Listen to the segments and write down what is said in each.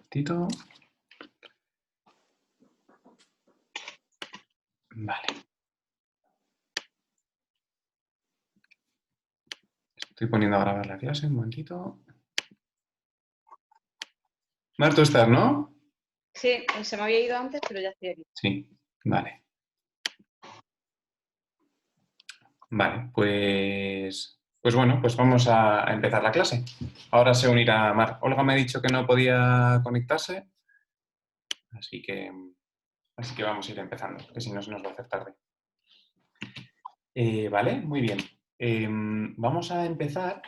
momentito. Vale. Estoy poniendo a grabar la clase, un momentito. Mar, tú estás, ¿no? Sí, se me había ido antes, pero ya estoy aquí. Sí, vale. Vale, pues bueno, pues vamos a empezar la clase. Ahora se unirá Mar. Olga me ha dicho que no podía conectarse, así que vamos a ir empezando, que si no se nos va a hacer tarde. Vale, muy bien. Vamos a empezar,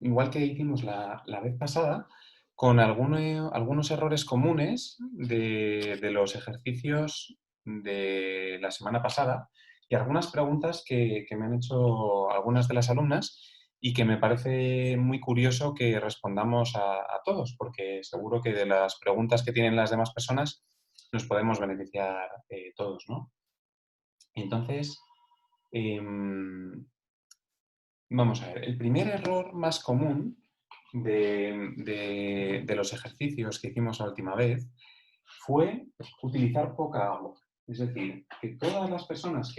igual que hicimos la vez pasada, con algunos errores comunes de los ejercicios de la semana pasada y algunas preguntas que me han hecho algunas de las alumnas y que me parece muy curioso que respondamos a todos, porque seguro que de las preguntas que tienen las demás personas nos podemos beneficiar todos, ¿no? Entonces, vamos a ver, el primer error más común de los ejercicios que hicimos la última vez fue utilizar poca agua. Es decir, que todas las personas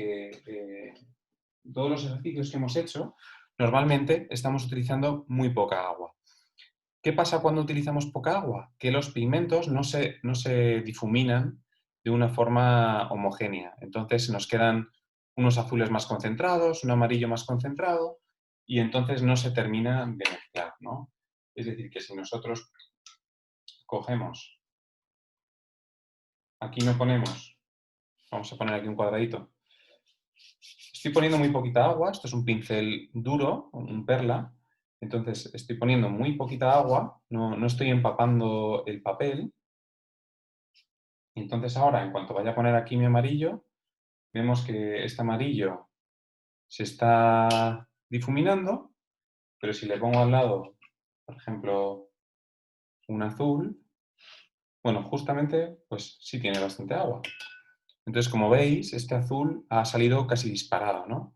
todos los ejercicios que hemos hecho, normalmente estamos utilizando muy poca agua. ¿Qué pasa cuando utilizamos poca agua? Que los pigmentos no se difuminan de una forma homogénea. Entonces nos quedan unos azules más concentrados, un amarillo más concentrado, y entonces no se termina de mezclar, ¿no? Es decir, que si nosotros cogemos, aquí no ponemos, vamos a poner aquí un cuadradito, estoy poniendo muy poquita agua, esto es un pincel duro, un perla, entonces estoy poniendo muy poquita agua, no estoy empapando el papel, y entonces ahora, en cuanto vaya a poner aquí mi amarillo, vemos que este amarillo se está difuminando, pero si le pongo al lado, por ejemplo, un azul, bueno, justamente, pues sí tiene bastante agua. Entonces, como veis, este azul ha salido casi disparado, ¿no?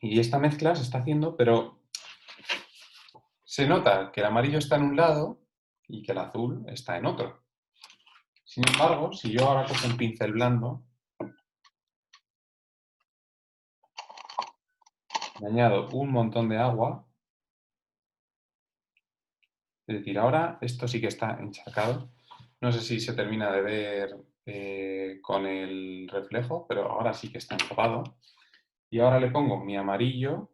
Y esta mezcla se está haciendo, pero se nota que el amarillo está en un lado y que el azul está en otro. Sin embargo, si yo ahora cojo un pincel blando, le añado un montón de agua, es decir, ahora esto sí que está encharcado. No sé si se termina de ver con el reflejo, pero ahora sí que está empapado. Y ahora le pongo mi amarillo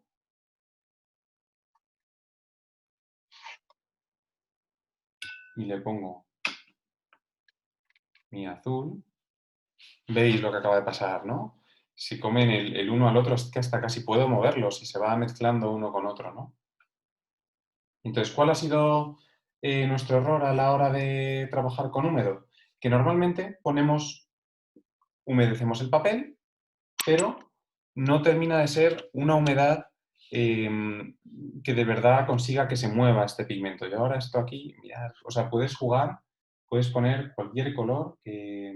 y le pongo mi azul. Veis lo que acaba de pasar, ¿no? Si comen el uno al otro es que hasta casi puedo moverlos y se va mezclando uno con otro, ¿no? Entonces, ¿cuál ha sido nuestro error a la hora de trabajar con húmedo? Que normalmente humedecemos el papel, pero no termina de ser una humedad que de verdad consiga que se mueva este pigmento. Y ahora esto aquí, mirad, o sea, puedes jugar, puedes poner cualquier color que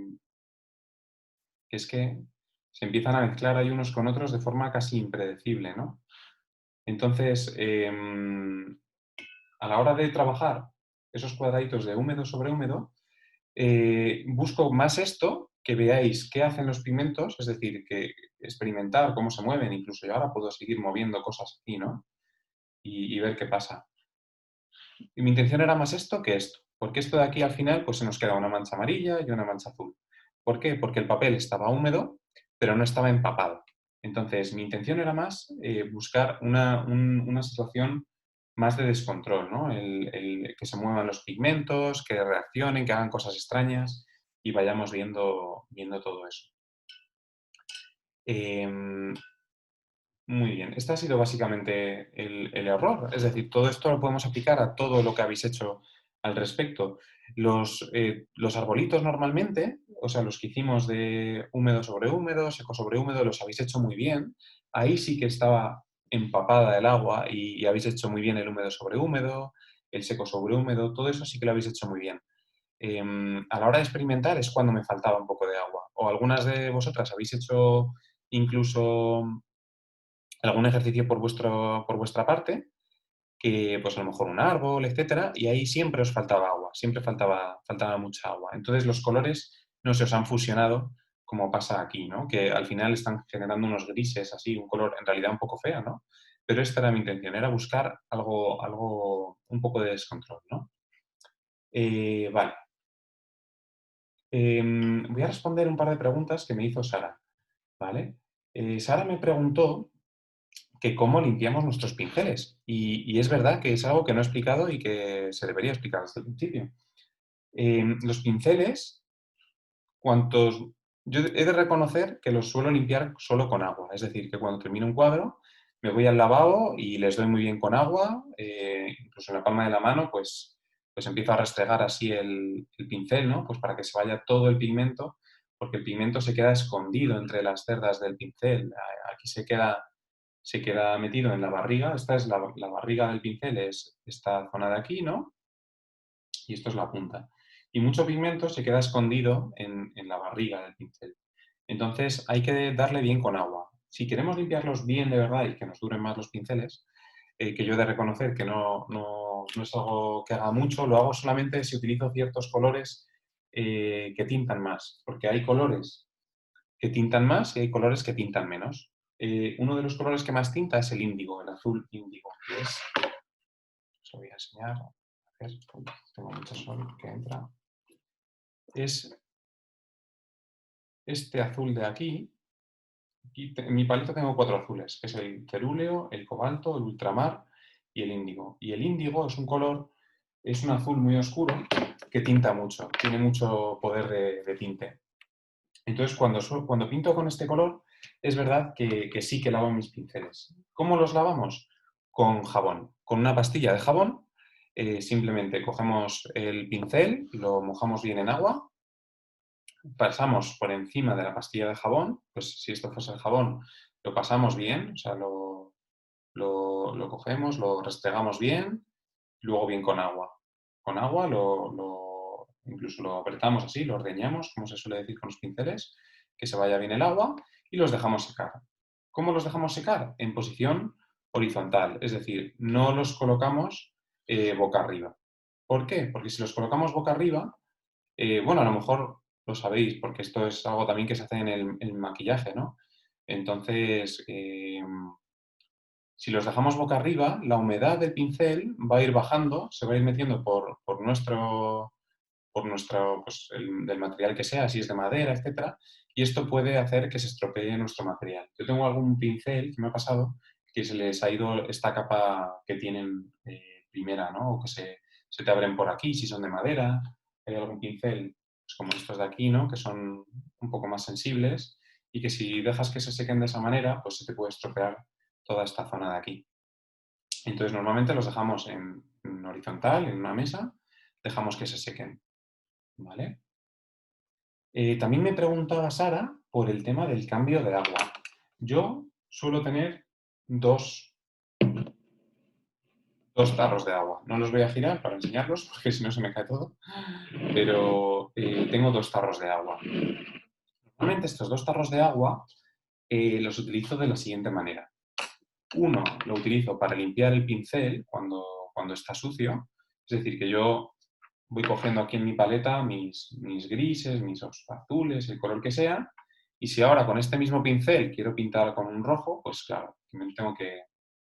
es que se empiezan a mezclar ahí unos con otros de forma casi impredecible, ¿no? Entonces, a la hora de trabajar esos cuadraditos de húmedo sobre húmedo, busco más esto, que veáis qué hacen los pigmentos, es decir, que experimentar cómo se mueven, incluso yo ahora puedo seguir moviendo cosas aquí, ¿no? Y ver qué pasa. Y mi intención era más esto que esto, porque esto de aquí al final pues se nos queda una mancha amarilla y una mancha azul. ¿Por qué? Porque el papel estaba húmedo, pero no estaba empapado. Entonces, mi intención era más buscar una situación más de descontrol, ¿no? Que se muevan los pigmentos, que reaccionen, que hagan cosas extrañas y vayamos viendo todo eso. Muy bien, este ha sido básicamente el error. Es decir, todo esto lo podemos aplicar a todo lo que habéis hecho al respecto. Los arbolitos normalmente, o sea, los que hicimos de húmedo sobre húmedo, seco sobre húmedo, los habéis hecho muy bien. Ahí sí que estaba empapada el agua y habéis hecho muy bien el húmedo sobre húmedo, el seco sobre húmedo, todo eso sí que lo habéis hecho muy bien. A la hora de experimentar es cuando me faltaba un poco de agua. O algunas de vosotras habéis hecho incluso algún ejercicio por vuestra parte, que pues a lo mejor un árbol, etcétera, y ahí siempre os faltaba agua, siempre faltaba mucha agua. Entonces los colores no se os han fusionado como pasa aquí, ¿no? Que al final están generando unos grises así, un color en realidad un poco feo, ¿no? Pero esta era mi intención, era buscar algo un poco de descontrol, ¿no? Vale. Voy a responder un par de preguntas que me hizo Sara, ¿vale? Sara me preguntó que cómo limpiamos nuestros pinceles. Y es verdad que es algo que no he explicado y que se debería explicar desde el principio. Los pinceles, cuantos... Yo he de reconocer que los suelo limpiar solo con agua. Es decir, que cuando termino un cuadro, me voy al lavabo y les doy muy bien con agua. Incluso en la palma de la mano, pues empiezo a restregar así el pincel, ¿no? Pues para que se vaya todo el pigmento, porque el pigmento se queda escondido entre las cerdas del pincel. Aquí se queda metido en la barriga. Esta es la barriga del pincel, es esta zona de aquí, ¿no? Y esto es la punta. Y mucho pigmento se queda escondido en la barriga del pincel. Entonces hay que darle bien con agua. Si queremos limpiarlos bien de verdad y que nos duren más los pinceles, que yo he de reconocer que no es algo que haga mucho, lo hago solamente si utilizo ciertos colores que tintan más, porque hay colores que tintan más y hay colores que tintan menos. Uno de los colores que más tinta es el índigo, el azul índigo, que es, os lo voy a enseñar, tengo mucho sol que entra, es este azul de aquí. En mi paleta tengo 4 azules, que es el cerúleo, el cobalto, el ultramar y el índigo. Y el índigo es un color, es un azul muy oscuro que tinta mucho, tiene mucho poder de tinte. Entonces, cuando pinto con este color, es verdad que sí que lavo mis pinceles. ¿Cómo los lavamos? Con jabón. Con una pastilla de jabón, simplemente cogemos el pincel, lo mojamos bien en agua, pasamos por encima de la pastilla de jabón, pues si esto fuese el jabón, lo pasamos bien, o sea, lo cogemos, lo restregamos bien, luego bien con agua. Con agua incluso lo apretamos así, lo ordeñamos, como se suele decir con los pinceles, que se vaya bien el agua y los dejamos secar. ¿Cómo los dejamos secar? En posición horizontal, es decir, no los colocamos boca arriba. ¿Por qué? Porque si los colocamos boca arriba, bueno, a lo mejor lo sabéis, porque esto es algo también que se hace en el maquillaje, ¿no? Entonces, si los dejamos boca arriba, la humedad del pincel va a ir bajando, se va a ir metiendo por nuestro pues, del material que sea, si es de madera, etcétera, y esto puede hacer que se estropee nuestro material. Yo tengo algún pincel que me ha pasado que se les ha ido esta capa que tienen primera, ¿no? O que se te abren por aquí, si son de madera. Hay algún pincel, pues como estos de aquí, ¿no? Que son un poco más sensibles y que si dejas que se sequen de esa manera, pues se te puede estropear toda esta zona de aquí. Entonces, normalmente los dejamos en horizontal, en una mesa, dejamos que se sequen. ¿Vale? También me preguntaba Sara por el tema del cambio de agua. Yo suelo tener dos tarros de agua. No los voy a girar para enseñarlos porque si no se me cae todo, pero tengo 2 tarros de agua. Normalmente estos 2 tarros de agua los utilizo de la siguiente manera. Uno lo utilizo para limpiar el pincel cuando está sucio, es decir, que yo voy cogiendo aquí en mi paleta mis grises, mis azules, el color que sea, y si ahora con este mismo pincel quiero pintar con un rojo, pues claro, tengo que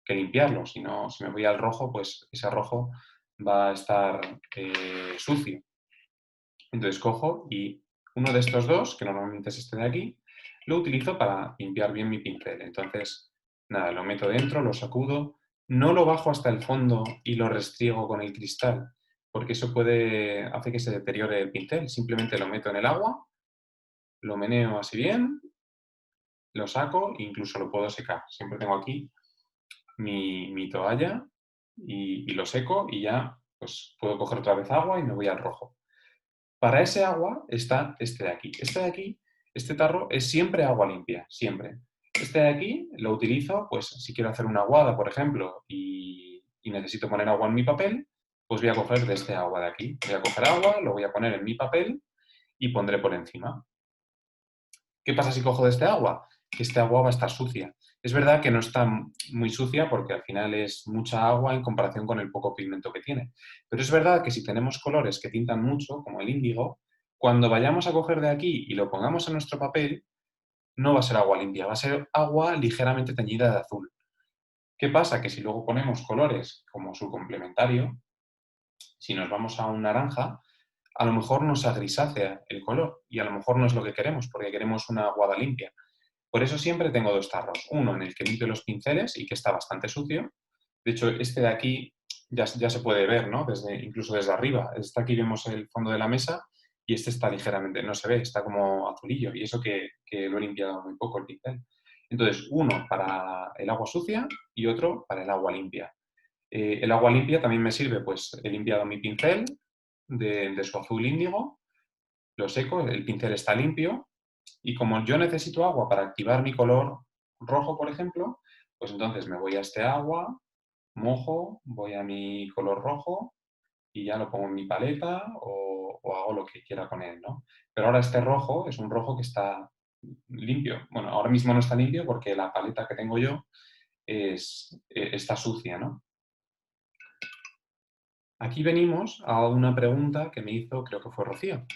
limpiarlo, si no, si me voy al rojo, pues ese rojo va a estar sucio. Entonces cojo y uno de estos dos, que normalmente es este de aquí, lo utilizo para limpiar bien mi pincel. Entonces, nada, lo meto dentro, lo sacudo, no lo bajo hasta el fondo y lo restriego con el cristal, porque eso hace que se deteriore el pincel. Simplemente lo meto en el agua, lo meneo así bien, lo saco e incluso lo puedo secar. Siempre tengo aquí mi toalla y lo seco y ya pues puedo coger otra vez agua y me voy al rojo. Para ese agua está este de aquí. Este de aquí, este tarro, es siempre agua limpia, siempre. Este de aquí lo utilizo, pues si quiero hacer una aguada, por ejemplo, y necesito poner agua en mi papel, pues voy a coger de este agua de aquí. Voy a coger agua, lo voy a poner en mi papel y pondré por encima. ¿Qué pasa si cojo de este agua? Que este agua va a estar sucia. Es verdad que no está muy sucia porque al final es mucha agua en comparación con el poco pigmento que tiene. Pero es verdad que si tenemos colores que tintan mucho, como el índigo, cuando vayamos a coger de aquí y lo pongamos en nuestro papel, no va a ser agua limpia, va a ser agua ligeramente teñida de azul. ¿Qué pasa? Que si luego ponemos colores como su complementario, si nos vamos a un naranja, a lo mejor nos agrisácea el color y a lo mejor no es lo que queremos porque queremos una aguada limpia. Por eso siempre tengo dos tarros. Uno en el que limpio los pinceles y que está bastante sucio. De hecho, este de aquí ya se puede ver, ¿no? Incluso desde arriba. Este aquí vemos el fondo de la mesa y este está ligeramente, no se ve, está como azulillo. Y eso que lo he limpiado muy poco el pincel. Entonces, uno para el agua sucia y otro para el agua limpia. El agua limpia también me sirve, pues he limpiado mi pincel de su azul índigo, lo seco, el pincel está limpio y como yo necesito agua para activar mi color rojo, por ejemplo, pues entonces me voy a este agua, mojo, voy a mi color rojo y ya lo pongo en mi paleta o hago lo que quiera con él, ¿no? Pero ahora este rojo es un rojo que está limpio. Bueno, ahora mismo no está limpio porque la paleta que tengo yo está sucia, ¿no? Aquí venimos a una pregunta que me hizo, creo que fue Rocío.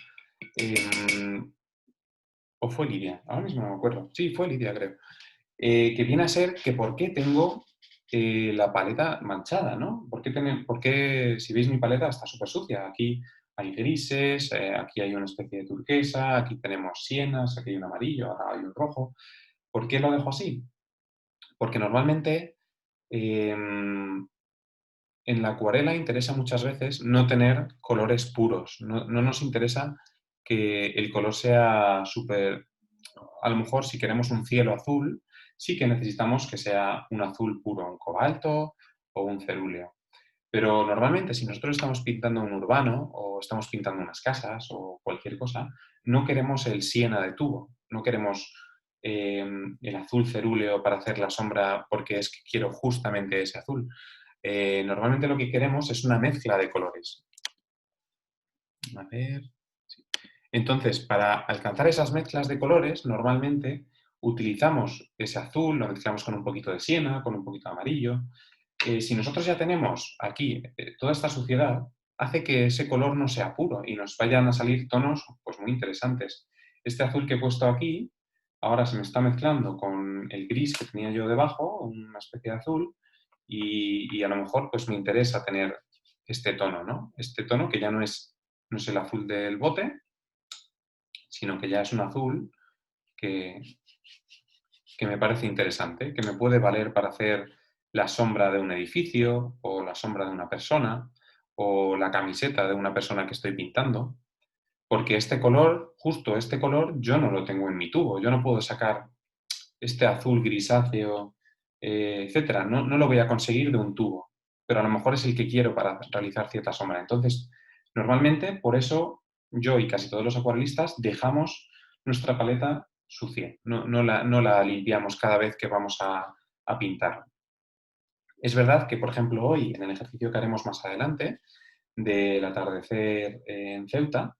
¿O fue Lidia? Ahora mismo no me acuerdo. Sí, fue Lidia, creo. Que viene a ser que por qué tengo la paleta manchada, ¿no? ¿Por qué, si veis mi paleta, está súper sucia? Aquí hay grises, aquí hay una especie de turquesa, aquí tenemos sienas, aquí hay un amarillo, ahora hay un rojo. ¿Por qué lo dejo así? Porque normalmente en la acuarela interesa muchas veces no tener colores puros. No nos interesa que el color sea súper... A lo mejor si queremos un cielo azul, sí que necesitamos que sea un azul puro, un cobalto o un cerúleo. Pero normalmente si nosotros estamos pintando un urbano o estamos pintando unas casas o cualquier cosa, no queremos el siena de tubo, no queremos el azul cerúleo para hacer la sombra porque es que quiero justamente ese azul. Normalmente lo que queremos es una mezcla de colores. A ver. Sí. Entonces, para alcanzar esas mezclas de colores, normalmente utilizamos ese azul, lo mezclamos con un poquito de siena, con un poquito de amarillo. Si nosotros ya tenemos aquí toda esta suciedad, hace que ese color no sea puro y nos vayan a salir tonos pues, muy interesantes. Este azul que he puesto aquí, ahora se me está mezclando con el gris que tenía yo debajo, una especie de azul, y a lo mejor pues me interesa tener este tono, ¿no? Este tono que ya no es el azul del bote, sino que ya es un azul que, que me parece interesante, que me puede valer para hacer la sombra de un edificio o la sombra de una persona o la camiseta de una persona que estoy pintando, porque este color, justo este color, yo no lo tengo en mi tubo, yo no puedo sacar este azul grisáceo, etcétera, no lo voy a conseguir de un tubo, pero a lo mejor es el que quiero para realizar cierta sombra. Entonces, normalmente, por eso yo y casi todos los acuarelistas dejamos nuestra paleta sucia, no la limpiamos cada vez que vamos a pintar. Es verdad que, por ejemplo, hoy, en el ejercicio que haremos más adelante, del atardecer en Ceuta,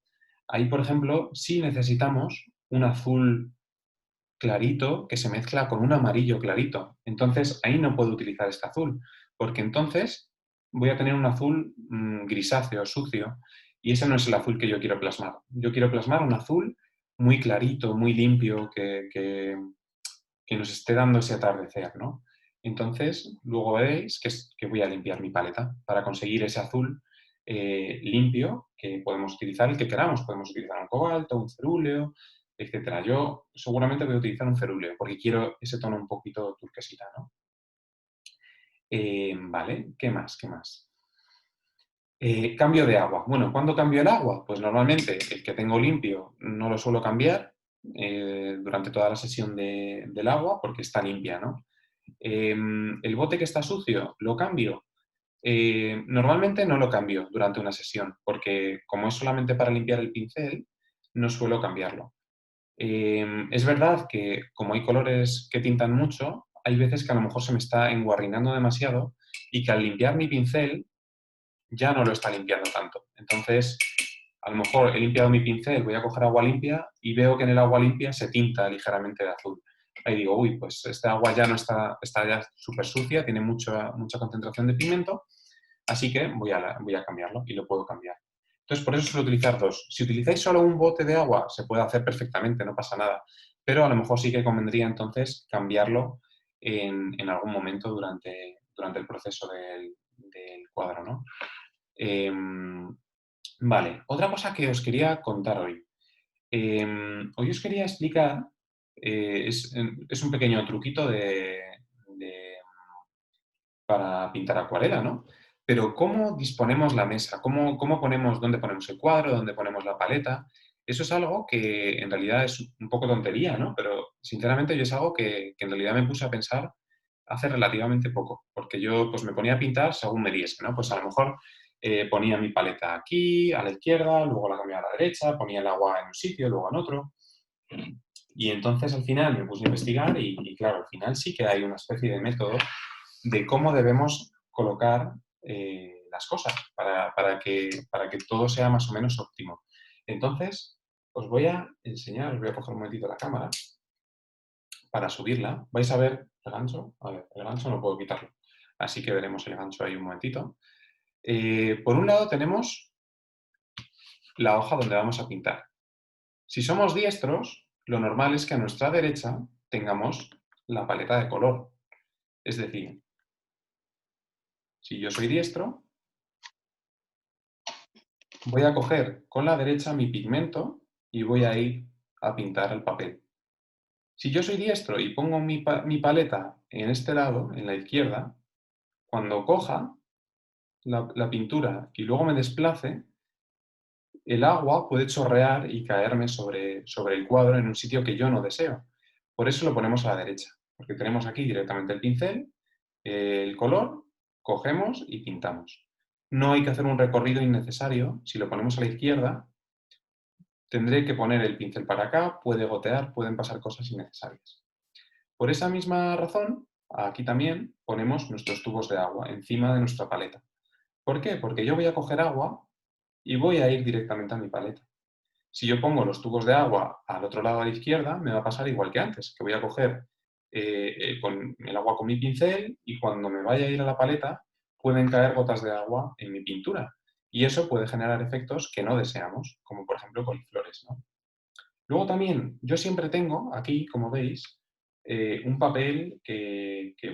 ahí, por ejemplo, sí necesitamos un azul clarito que se mezcla con un amarillo clarito. Entonces, ahí no puedo utilizar este azul, porque entonces voy a tener un azul grisáceo, sucio, y ese no es el azul que yo quiero plasmar. Yo quiero plasmar un azul muy clarito, muy limpio, que nos esté dando ese atardecer, ¿no? Entonces, luego veréis que voy a limpiar mi paleta para conseguir ese azul limpio que podemos utilizar el que queramos. Podemos utilizar un cobalto, un cerúleo, etcétera. Yo seguramente voy a utilizar un cerúleo porque quiero ese tono un poquito turquesita, ¿no? Vale, ¿qué más? ¿Qué más? Cambio de agua. Bueno, ¿cuándo cambio el agua? Pues normalmente el que tengo limpio no lo suelo cambiar durante toda la sesión del agua porque está limpia, ¿no? El bote que está sucio, ¿lo cambio? Normalmente no lo cambio durante una sesión porque como es solamente para limpiar el pincel, no suelo cambiarlo. Es verdad que como hay colores que tintan mucho, hay veces que a lo mejor se me está enguarrinando demasiado y que al limpiar mi pincel ya no lo está limpiando tanto. Entonces, a lo mejor he limpiado mi pincel, voy a coger agua limpia y veo que en el agua limpia se tinta ligeramente de azul. ahí digo, uy, pues esta agua ya no está ya súper sucia, tiene mucha concentración de pigmento, así que voy a cambiarlo y lo puedo cambiar. Entonces, por eso suelo utilizar dos. Si utilizáis solo un bote de agua, se puede hacer perfectamente, no pasa nada. Pero a lo mejor sí que convendría entonces cambiarlo en algún momento durante el proceso del cuadro, ¿no? Vale, otra cosa que os quería contar hoy. Hoy os quería explicar, es un pequeño truquito para pintar acuarela, ¿no? Pero ¿cómo disponemos la mesa? ¿Cómo ponemos, dónde ponemos el cuadro, dónde ponemos la paleta? Eso es algo que en realidad es un poco tontería, ¿no? Pero sinceramente yo es algo que en realidad me puse a pensar hace relativamente poco, porque yo pues me ponía a pintar según me diese, ¿no? Pues a lo mejor ponía mi paleta aquí, a la izquierda, luego la cambiaba a la derecha, ponía el agua en un sitio, luego en otro. Y entonces al final me puse a investigar y claro, al final sí que hay una especie de método de cómo debemos colocar las cosas para que todo sea más o menos óptimo. Entonces, os voy a enseñar, os voy a coger un momentito la cámara para subirla. Vais a ver el gancho. A ver, el gancho no puedo quitarlo. Así que veremos el gancho ahí un momentito. Por un lado tenemos la hoja donde vamos a pintar. Si somos diestros, lo normal es que a nuestra derecha tengamos la paleta de color. Es decir, si yo soy diestro, voy a coger con la derecha mi pigmento y voy a ir a pintar el papel. Si yo soy diestro y pongo mi paleta en este lado, en la izquierda, cuando coja la pintura y luego me desplace, el agua puede chorrear y caerme sobre el cuadro en un sitio que yo no deseo. Por eso lo ponemos a la derecha, porque tenemos aquí directamente el pincel, el color, cogemos y pintamos. No hay que hacer un recorrido innecesario. Si lo ponemos a la izquierda, tendré que poner el pincel para acá, puede gotear, pueden pasar cosas innecesarias. Por esa misma razón, aquí también ponemos nuestros tubos de agua encima de nuestra paleta. ¿Por qué? Porque yo voy a coger agua y voy a ir directamente a mi paleta. Si yo pongo los tubos de agua al otro lado a la izquierda, me va a pasar igual que antes, que voy a coger con el agua con mi pincel y cuando me vaya a ir a la paleta pueden caer gotas de agua en mi pintura. Y eso puede generar efectos que no deseamos, como por ejemplo coliflores, ¿no? Luego también, yo siempre tengo aquí, como veis, un papel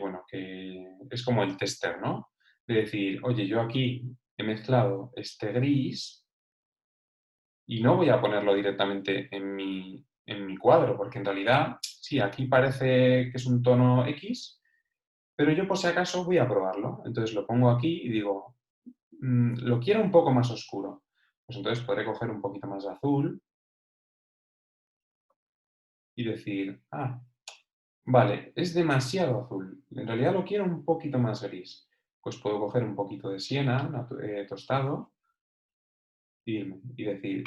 bueno, que es como el tester, ¿no? De decir, oye, yo aquí he mezclado este gris y no voy a ponerlo directamente en mi cuadro, porque en realidad, sí, aquí parece que es un tono X, pero yo por si acaso voy a probarlo. Entonces lo pongo aquí y digo, lo quiero un poco más oscuro. Pues entonces podré coger un poquito más de azul y decir, vale, es demasiado azul. En realidad lo quiero un poquito más gris. Pues puedo coger un poquito de siena tostado y decir,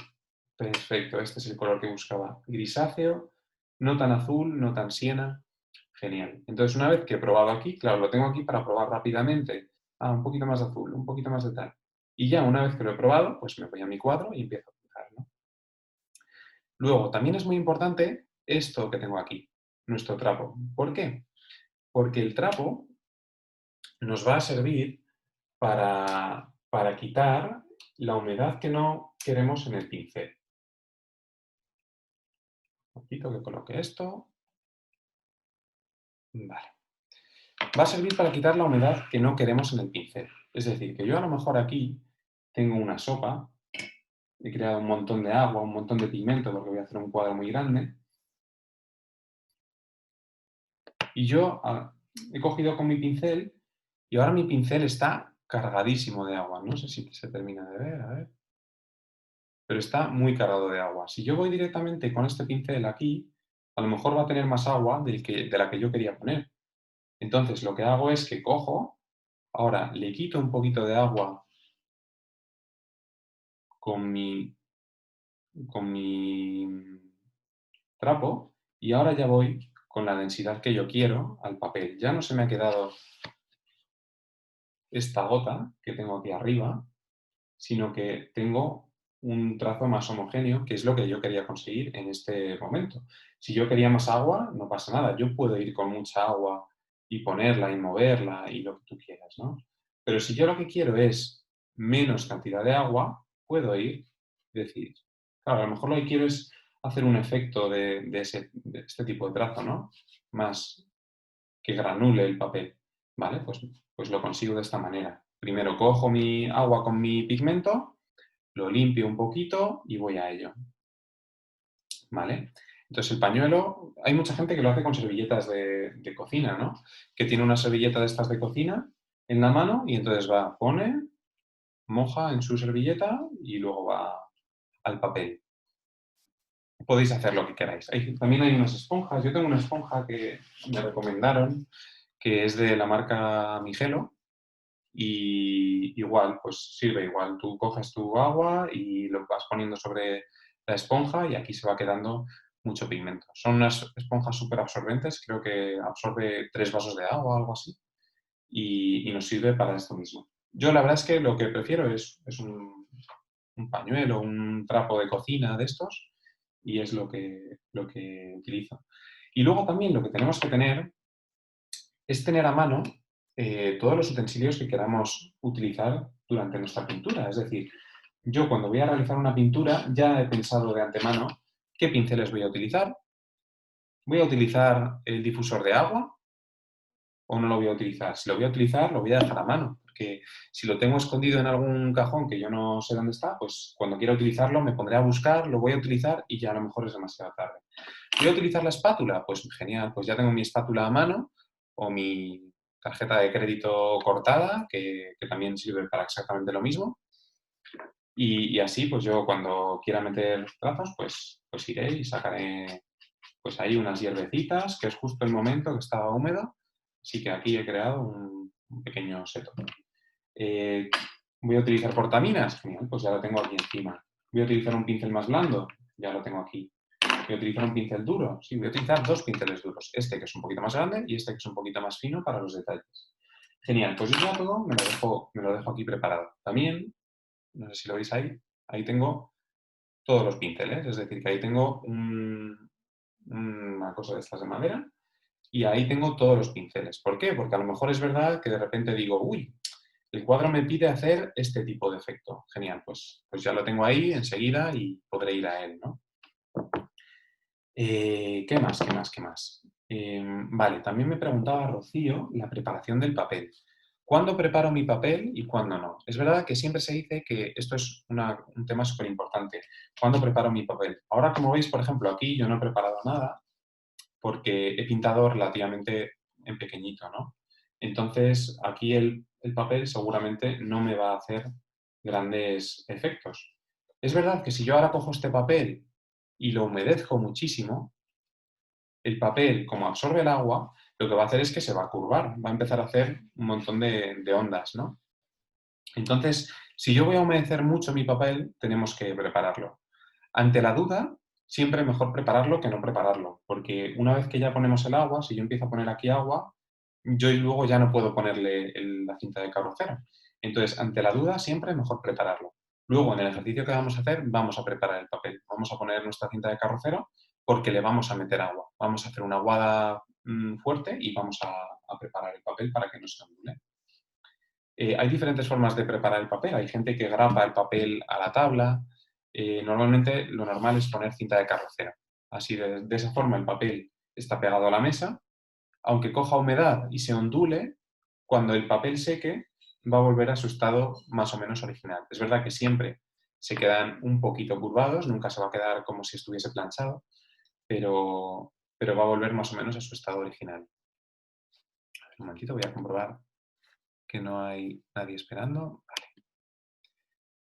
perfecto, este es el color que buscaba. Grisáceo, no tan azul, no tan siena. Genial. Entonces, una vez que he probado aquí, claro, lo tengo aquí para probar rápidamente. Un poquito más de azul, un poquito más de tal. Y ya una vez que lo he probado, pues me voy a mi cuadro y empiezo a pintar, ¿no? Luego, también es muy importante esto que tengo aquí, nuestro trapo. ¿Por qué? Porque el trapo nos va a servir para quitar la humedad que no queremos en el pincel. Un poquito que coloque esto. Vale. Va a servir para quitar la humedad que no queremos en el pincel. Es decir, que yo a lo mejor aquí tengo una sopa, he creado un montón de agua, un montón de pigmento porque voy a hacer un cuadro muy grande. Y yo he cogido con mi pincel y ahora mi pincel está cargadísimo de agua. No sé si se termina de ver, a ver. Pero está muy cargado de agua. Si yo voy directamente con este pincel aquí, a lo mejor va a tener más agua de la que yo quería poner. Entonces lo que hago es que cojo, ahora le quito un poquito de agua con mi trapo y ahora ya voy con la densidad que yo quiero al papel. Ya no se me ha quedado esta gota que tengo aquí arriba, sino que tengo un trazo más homogéneo, que es lo que yo quería conseguir en este momento. Si yo quería más agua, no pasa nada. Yo puedo ir con mucha agua y ponerla y moverla y lo que tú quieras, ¿no? Pero si yo lo que quiero es menos cantidad de agua, puedo ir y decir, claro, a lo mejor lo que quiero es hacer un efecto de este tipo de trazo, ¿no? Más que granule el papel, ¿vale? Pues lo consigo de esta manera. Primero cojo mi agua con mi pigmento, lo limpio un poquito y voy a ello, ¿vale? Entonces el pañuelo, hay mucha gente que lo hace con servilletas de cocina, ¿no? Que tiene una servilleta de estas de cocina en la mano y entonces va, pone, moja en su servilleta y luego va al papel. Podéis hacer lo que queráis. También hay unas esponjas. Yo tengo una esponja que me recomendaron, que es de la marca Migelo, y igual, pues sirve igual. Tú coges tu agua y lo vas poniendo sobre la esponja y aquí se va quedando mucho pigmento. Son unas esponjas súper absorbentes, creo que absorbe 3 vasos de agua o algo así, y nos sirve para esto mismo. Yo la verdad es que lo que prefiero es un pañuelo, un trapo de cocina de estos, y es lo que utilizo. Y luego también lo que tenemos que tener es tener a mano todos los utensilios que queramos utilizar durante nuestra pintura. Es decir, yo cuando voy a realizar una pintura ya he pensado de antemano qué pinceles voy a utilizar. ¿Voy a utilizar el difusor de agua o no lo voy a utilizar? Si lo voy a utilizar, lo voy a dejar a mano, porque si lo tengo escondido en algún cajón que yo no sé dónde está, pues cuando quiera utilizarlo me pondré a buscar, lo voy a utilizar y ya a lo mejor es demasiado tarde. ¿Voy a utilizar la espátula? Pues genial, pues ya tengo mi espátula a mano o mi tarjeta de crédito cortada, que también sirve para exactamente lo mismo. Y así, pues yo cuando quiera meter trazos, pues iré y sacaré pues ahí unas hierbecitas, que es justo el momento que estaba húmedo. Así que aquí he creado un pequeño seto. Eh, ¿Voy a utilizar portaminas? Genial, pues ya lo tengo aquí encima. ¿Voy a utilizar un pincel más blando? Ya lo tengo aquí. ¿Voy a utilizar un pincel duro? Sí, voy a utilizar 2 pinceles duros. Este que es un poquito más grande y este que es un poquito más fino para los detalles. Genial, pues yo ya todo me lo dejo aquí preparado. También, no sé si lo veis ahí tengo todos los pinceles. Es decir, que ahí tengo una cosa de estas de madera y ahí tengo todos los pinceles. ¿Por qué? Porque a lo mejor es verdad que de repente digo, uy, el cuadro me pide hacer este tipo de efecto. Genial, pues ya lo tengo ahí enseguida y podré ir a él, ¿no? ¿Qué más? ¿Qué más? ¿Qué más? Vale, también me preguntaba Rocío la preparación del papel. ¿Cuándo preparo mi papel y cuándo no? Es verdad que siempre se dice que esto es un tema súper importante. ¿Cuándo preparo mi papel? Ahora, como veis, por ejemplo, aquí yo no he preparado nada porque he pintado relativamente en pequeñito, ¿no? Entonces, aquí el papel seguramente no me va a hacer grandes efectos. Es verdad que si yo ahora cojo este papel y lo humedezco muchísimo, el papel, como absorbe el agua, lo que va a hacer es que se va a curvar, va a empezar a hacer un montón de ondas, ¿no? Entonces, si yo voy a humedecer mucho mi papel, tenemos que prepararlo. Ante la duda, siempre mejor prepararlo que no prepararlo, porque una vez que ya ponemos el agua, si yo empiezo a poner aquí agua, yo luego ya no puedo ponerle la cinta de carrocero. Entonces, ante la duda, siempre mejor prepararlo. Luego, en el ejercicio que vamos a hacer, vamos a preparar el papel. Vamos a poner nuestra cinta de carrocero porque le vamos a meter agua. Vamos a hacer una aguada fuerte y vamos a preparar el papel para que no se ondule. Hay diferentes formas de preparar el papel. Hay gente que grapa el papel a la tabla. Normalmente lo normal es poner cinta de carrocero. Así de esa forma el papel está pegado a la mesa. Aunque coja humedad y se ondule, cuando el papel seque va a volver a su estado más o menos original. Es verdad que siempre se quedan un poquito curvados, nunca se va a quedar como si estuviese planchado, pero va a volver más o menos a su estado original. A ver, un momentito, voy a comprobar que no hay nadie esperando. Vale.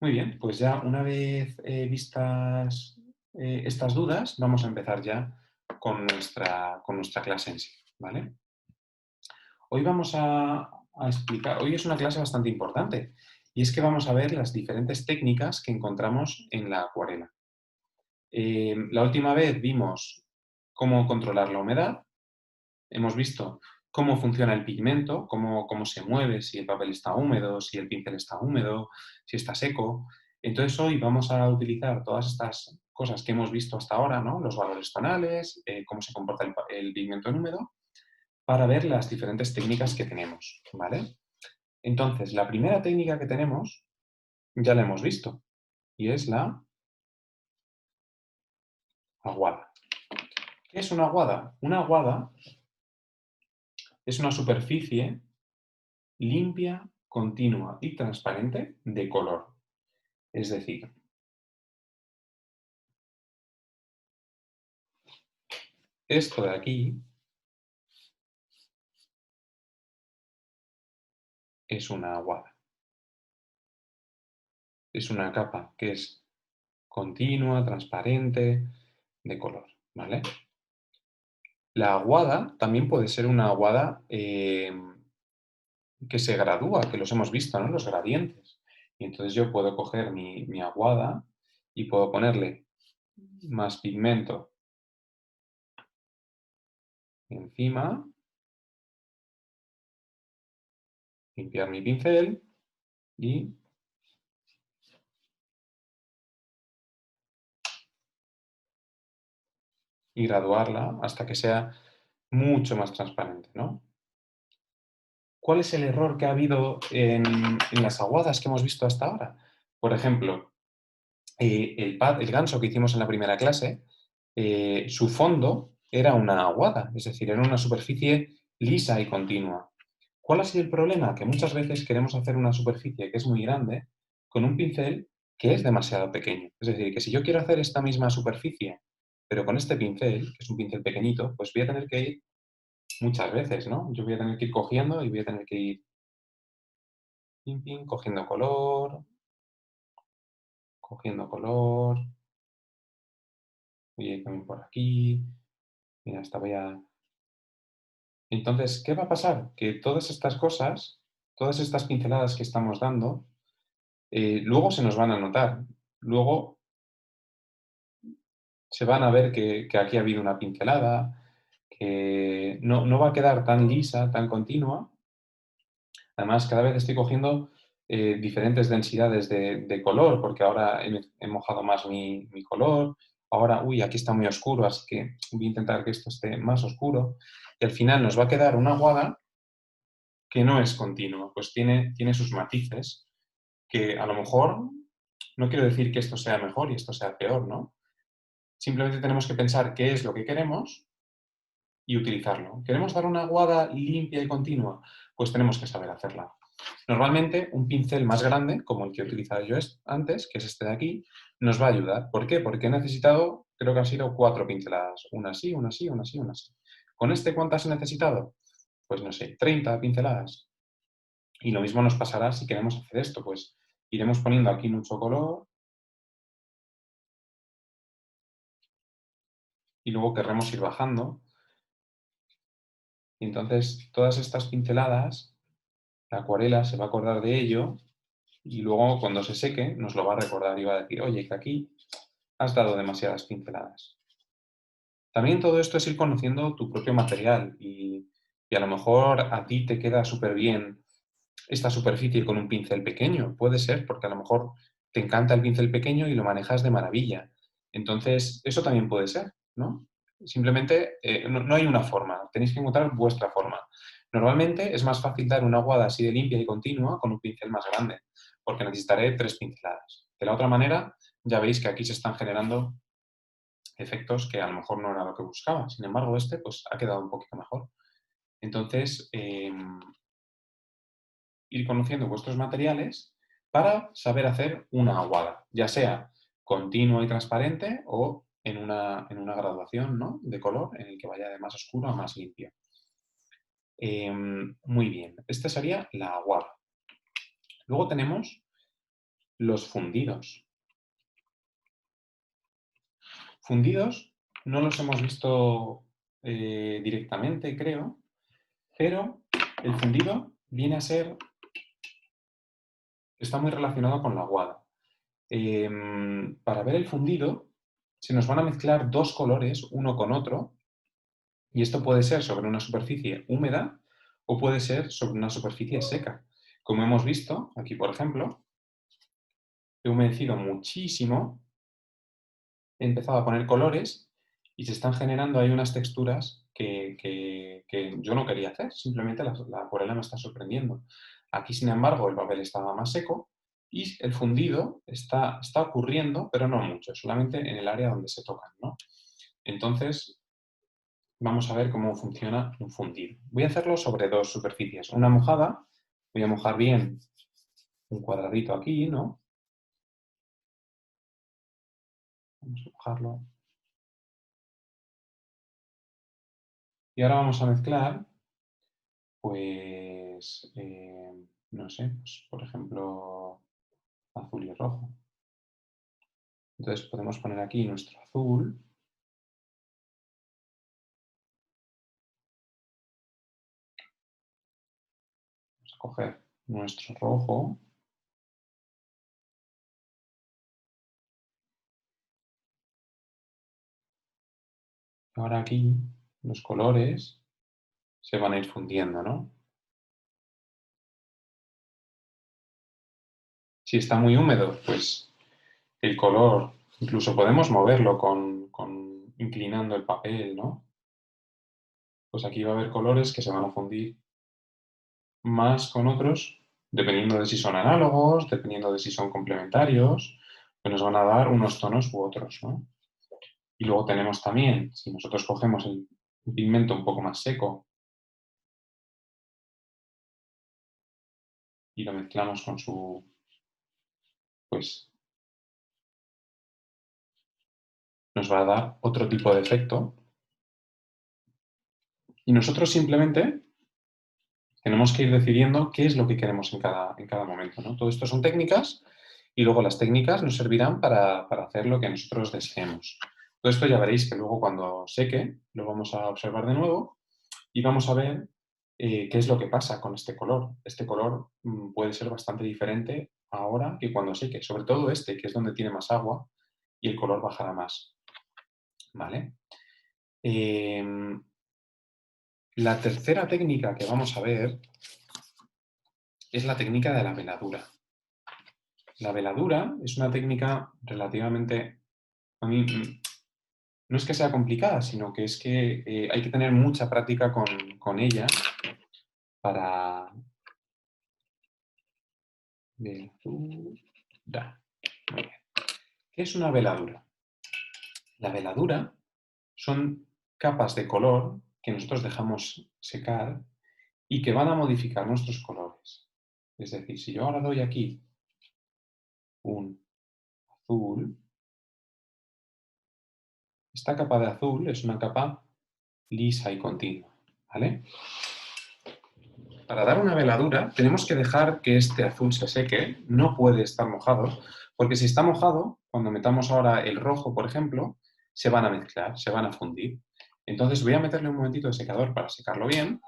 Muy bien, pues ya una vez vistas estas dudas, vamos a empezar ya con nuestra clase en sí, ¿vale? Hoy vamos a explicar, hoy es una clase bastante importante y es que vamos a ver las diferentes técnicas que encontramos en la acuarela. La última vez vimos cómo controlar la humedad, hemos visto cómo funciona el pigmento, cómo se mueve, si el papel está húmedo, si el pincel está húmedo, si está seco. Entonces hoy vamos a utilizar todas estas cosas que hemos visto hasta ahora, ¿no? Los valores tonales, cómo se comporta el pigmento en húmedo, para ver las diferentes técnicas que tenemos, ¿vale? Entonces, la primera técnica que tenemos ya la hemos visto y es la aguada. ¿Qué es una aguada? Una aguada es una superficie limpia, continua y transparente de color. Es decir, esto de aquí es una aguada. Es una capa que es continua, transparente, de color, ¿vale? La aguada también puede ser una aguada que se gradúa, que los hemos visto, ¿no? Los gradientes. Y entonces yo puedo coger mi aguada y puedo ponerle más pigmento encima, limpiar mi pincel y graduarla hasta que sea mucho más transparente, ¿no? ¿Cuál es el error que ha habido en las aguadas que hemos visto hasta ahora? Por ejemplo, el ganso que hicimos en la primera clase, su fondo era una aguada, es decir, era una superficie lisa y continua. ¿Cuál ha sido el problema? Que muchas veces queremos hacer una superficie que es muy grande con un pincel que es demasiado pequeño. Es decir, que si yo quiero hacer esta misma superficie, pero con este pincel, que es un pincel pequeñito, pues voy a tener que ir muchas veces, ¿no? Yo voy a tener que ir cogiendo y voy a tener que ir pin, pin, cogiendo color, voy a ir también por aquí, mira, esta voy a... Entonces, ¿qué va a pasar? Que todas estas cosas, todas estas pinceladas que estamos dando, luego se nos van a notar. Luego se van a ver que aquí ha habido una pincelada, que no va a quedar tan lisa, tan continua. Además, cada vez estoy cogiendo diferentes densidades de color, porque ahora he mojado más mi color. Ahora, uy, aquí está muy oscuro, así que voy a intentar que esto esté más oscuro. Y al final nos va a quedar una aguada que no es continua, pues tiene sus matices, que a lo mejor, no quiero decir que esto sea mejor y esto sea peor, ¿no? Simplemente tenemos que pensar qué es lo que queremos y utilizarlo. ¿Queremos dar una aguada limpia y continua? Pues tenemos que saber hacerla. Normalmente, un pincel más grande, como el que he utilizado yo antes, que es este de aquí, nos va a ayudar. ¿Por qué? Porque he necesitado, creo que han sido 4 pinceladas. Una así, una así, una así, una así. ¿Con este cuántas he necesitado? Pues no sé, 30 pinceladas. Y lo mismo nos pasará si queremos hacer esto, pues iremos poniendo aquí mucho color y luego querremos ir bajando. Y entonces todas estas pinceladas, la acuarela se va a acordar de ello y luego cuando se seque nos lo va a recordar y va a decir, oye, que aquí has dado demasiadas pinceladas. También todo esto es ir conociendo tu propio material y a lo mejor a ti te queda súper bien esta superficie con un pincel pequeño. Puede ser, porque a lo mejor te encanta el pincel pequeño y lo manejas de maravilla. Entonces, eso también puede ser, ¿no? Simplemente no hay una forma, tenéis que encontrar vuestra forma. Normalmente es más fácil dar una aguada así de limpia y continua con un pincel más grande, porque necesitaré 3 pinceladas. De la otra manera, ya veis que aquí se están generando efectos que a lo mejor no era lo que buscaba. Sin embargo, este pues ha quedado un poquito mejor. Entonces, ir conociendo vuestros materiales para saber hacer una aguada, ya sea continua y transparente o en una graduación, ¿no?, de color en el que vaya de más oscuro a más limpio. Muy bien, esta sería la aguada. Luego tenemos los fundidos. Fundidos no los hemos visto directamente, creo, pero el fundido viene a ser, está muy relacionado con la aguada. Para ver el fundido se nos van a mezclar 2 colores uno con otro y esto puede ser sobre una superficie húmeda o puede ser sobre una superficie seca. Como hemos visto aquí, por ejemplo, he humedecido muchísimo, he empezado a poner colores y se están generando ahí unas texturas que yo no quería hacer, simplemente la acuarela me está sorprendiendo. Aquí, sin embargo, el papel estaba más seco y el fundido está ocurriendo, pero no mucho, solamente en el área donde se tocan, ¿no? Entonces, vamos a ver cómo funciona un fundido. Voy a hacerlo sobre dos superficies. Una mojada, voy a mojar bien un cuadradito aquí, ¿no? Vamos a mojarlo. Y ahora vamos a mezclar, pues, no sé, pues, por ejemplo, azul y rojo. Entonces podemos poner aquí nuestro azul. Vamos a coger nuestro rojo. Ahora aquí los colores se van a ir fundiendo, ¿no? Si está muy húmedo, pues el color, incluso podemos moverlo inclinando el papel, ¿no? Pues aquí va a haber colores que se van a fundir más con otros, dependiendo de si son análogos, dependiendo de si son complementarios, que nos van a dar unos tonos u otros, ¿no? Y luego tenemos también, si nosotros cogemos un pigmento un poco más seco y lo mezclamos con su, pues nos va a dar otro tipo de efecto. Y nosotros simplemente tenemos que ir decidiendo qué es lo que queremos en cada momento, ¿no? Todo esto son técnicas y luego las técnicas nos servirán para hacer lo que nosotros deseemos. Todo esto ya veréis que luego cuando seque lo vamos a observar de nuevo y vamos a ver qué es lo que pasa con este color. Este color puede ser bastante diferente ahora que cuando seque, sobre todo este, que es donde tiene más agua y el color bajará más. ¿Vale? La tercera técnica que vamos a ver es la técnica de la veladura. La veladura es una técnica relativamente, a mí, no es que sea complicada, sino que es que hay que tener mucha práctica con ella para... Veladura. Muy bien. ¿Qué es una veladura? La veladura son capas de color que nosotros dejamos secar y que van a modificar nuestros colores. Es decir, si yo ahora doy aquí un azul, esta capa de azul es una capa lisa y continua, ¿vale? Para dar una veladura tenemos que dejar que este azul se seque, no puede estar mojado, porque si está mojado, cuando metamos ahora el rojo, por ejemplo, se van a mezclar, se van a fundir. Entonces voy a meterle un momentito de secador para secarlo bien.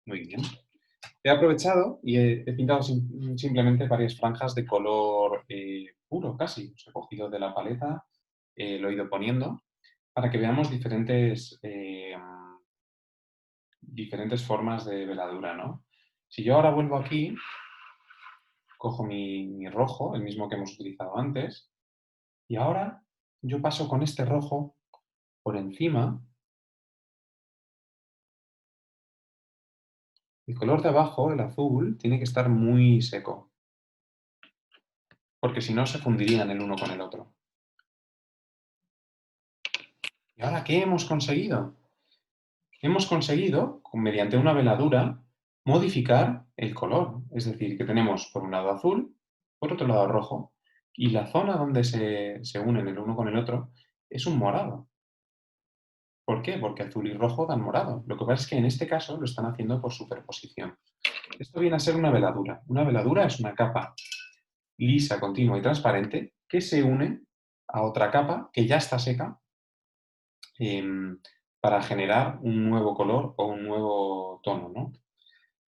Muy bien. He aprovechado y he pintado simplemente varias franjas de color puro, casi. Os he cogido de la paleta, lo he ido poniendo, para que veamos diferentes formas de veladura, ¿no? Si yo ahora vuelvo aquí, cojo mi rojo, el mismo que hemos utilizado antes, y ahora yo paso con este rojo por encima. El color de abajo, el azul, tiene que estar muy seco. porque si no se fundirían el uno con el otro. ¿Y ahora qué hemos conseguido? Hemos conseguido, mediante una veladura, modificar el color. Es decir, que tenemos por un lado azul, por otro lado rojo, y la zona donde se unen el uno con el otro es un morado. ¿Por qué? Porque azul y rojo dan morado. Lo que pasa es que en este caso lo están haciendo por superposición. Esto viene a ser una veladura. Una veladura es una capa lisa, continua y transparente que se une a otra capa que ya está seca para generar un nuevo color o un nuevo tono, ¿no?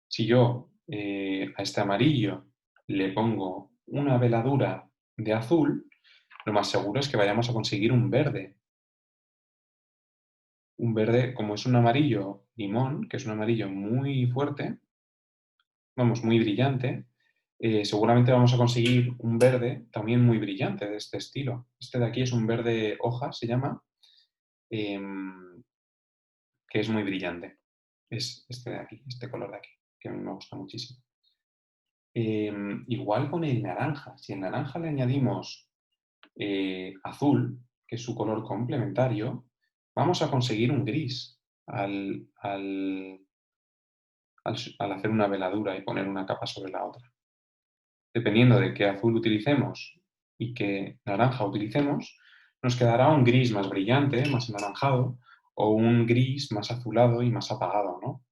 Si yo a este amarillo le pongo una veladura de azul, lo más seguro es que vayamos a conseguir un verde. Un verde, como es un amarillo limón, que es un amarillo muy fuerte, vamos, muy brillante, seguramente vamos a conseguir un verde también muy brillante de este estilo. Este de aquí es un verde hoja, se llama, que es muy brillante. Es este de aquí, este color de aquí, que a mí me gusta muchísimo. Igual con el naranja. Si al naranja le añadimos azul, que es su color complementario, vamos a conseguir un gris al hacer una veladura y poner una capa sobre la otra. Dependiendo de qué azul utilicemos y qué naranja utilicemos, nos quedará un gris más brillante, más anaranjado, o un gris más azulado y más apagado, ¿no?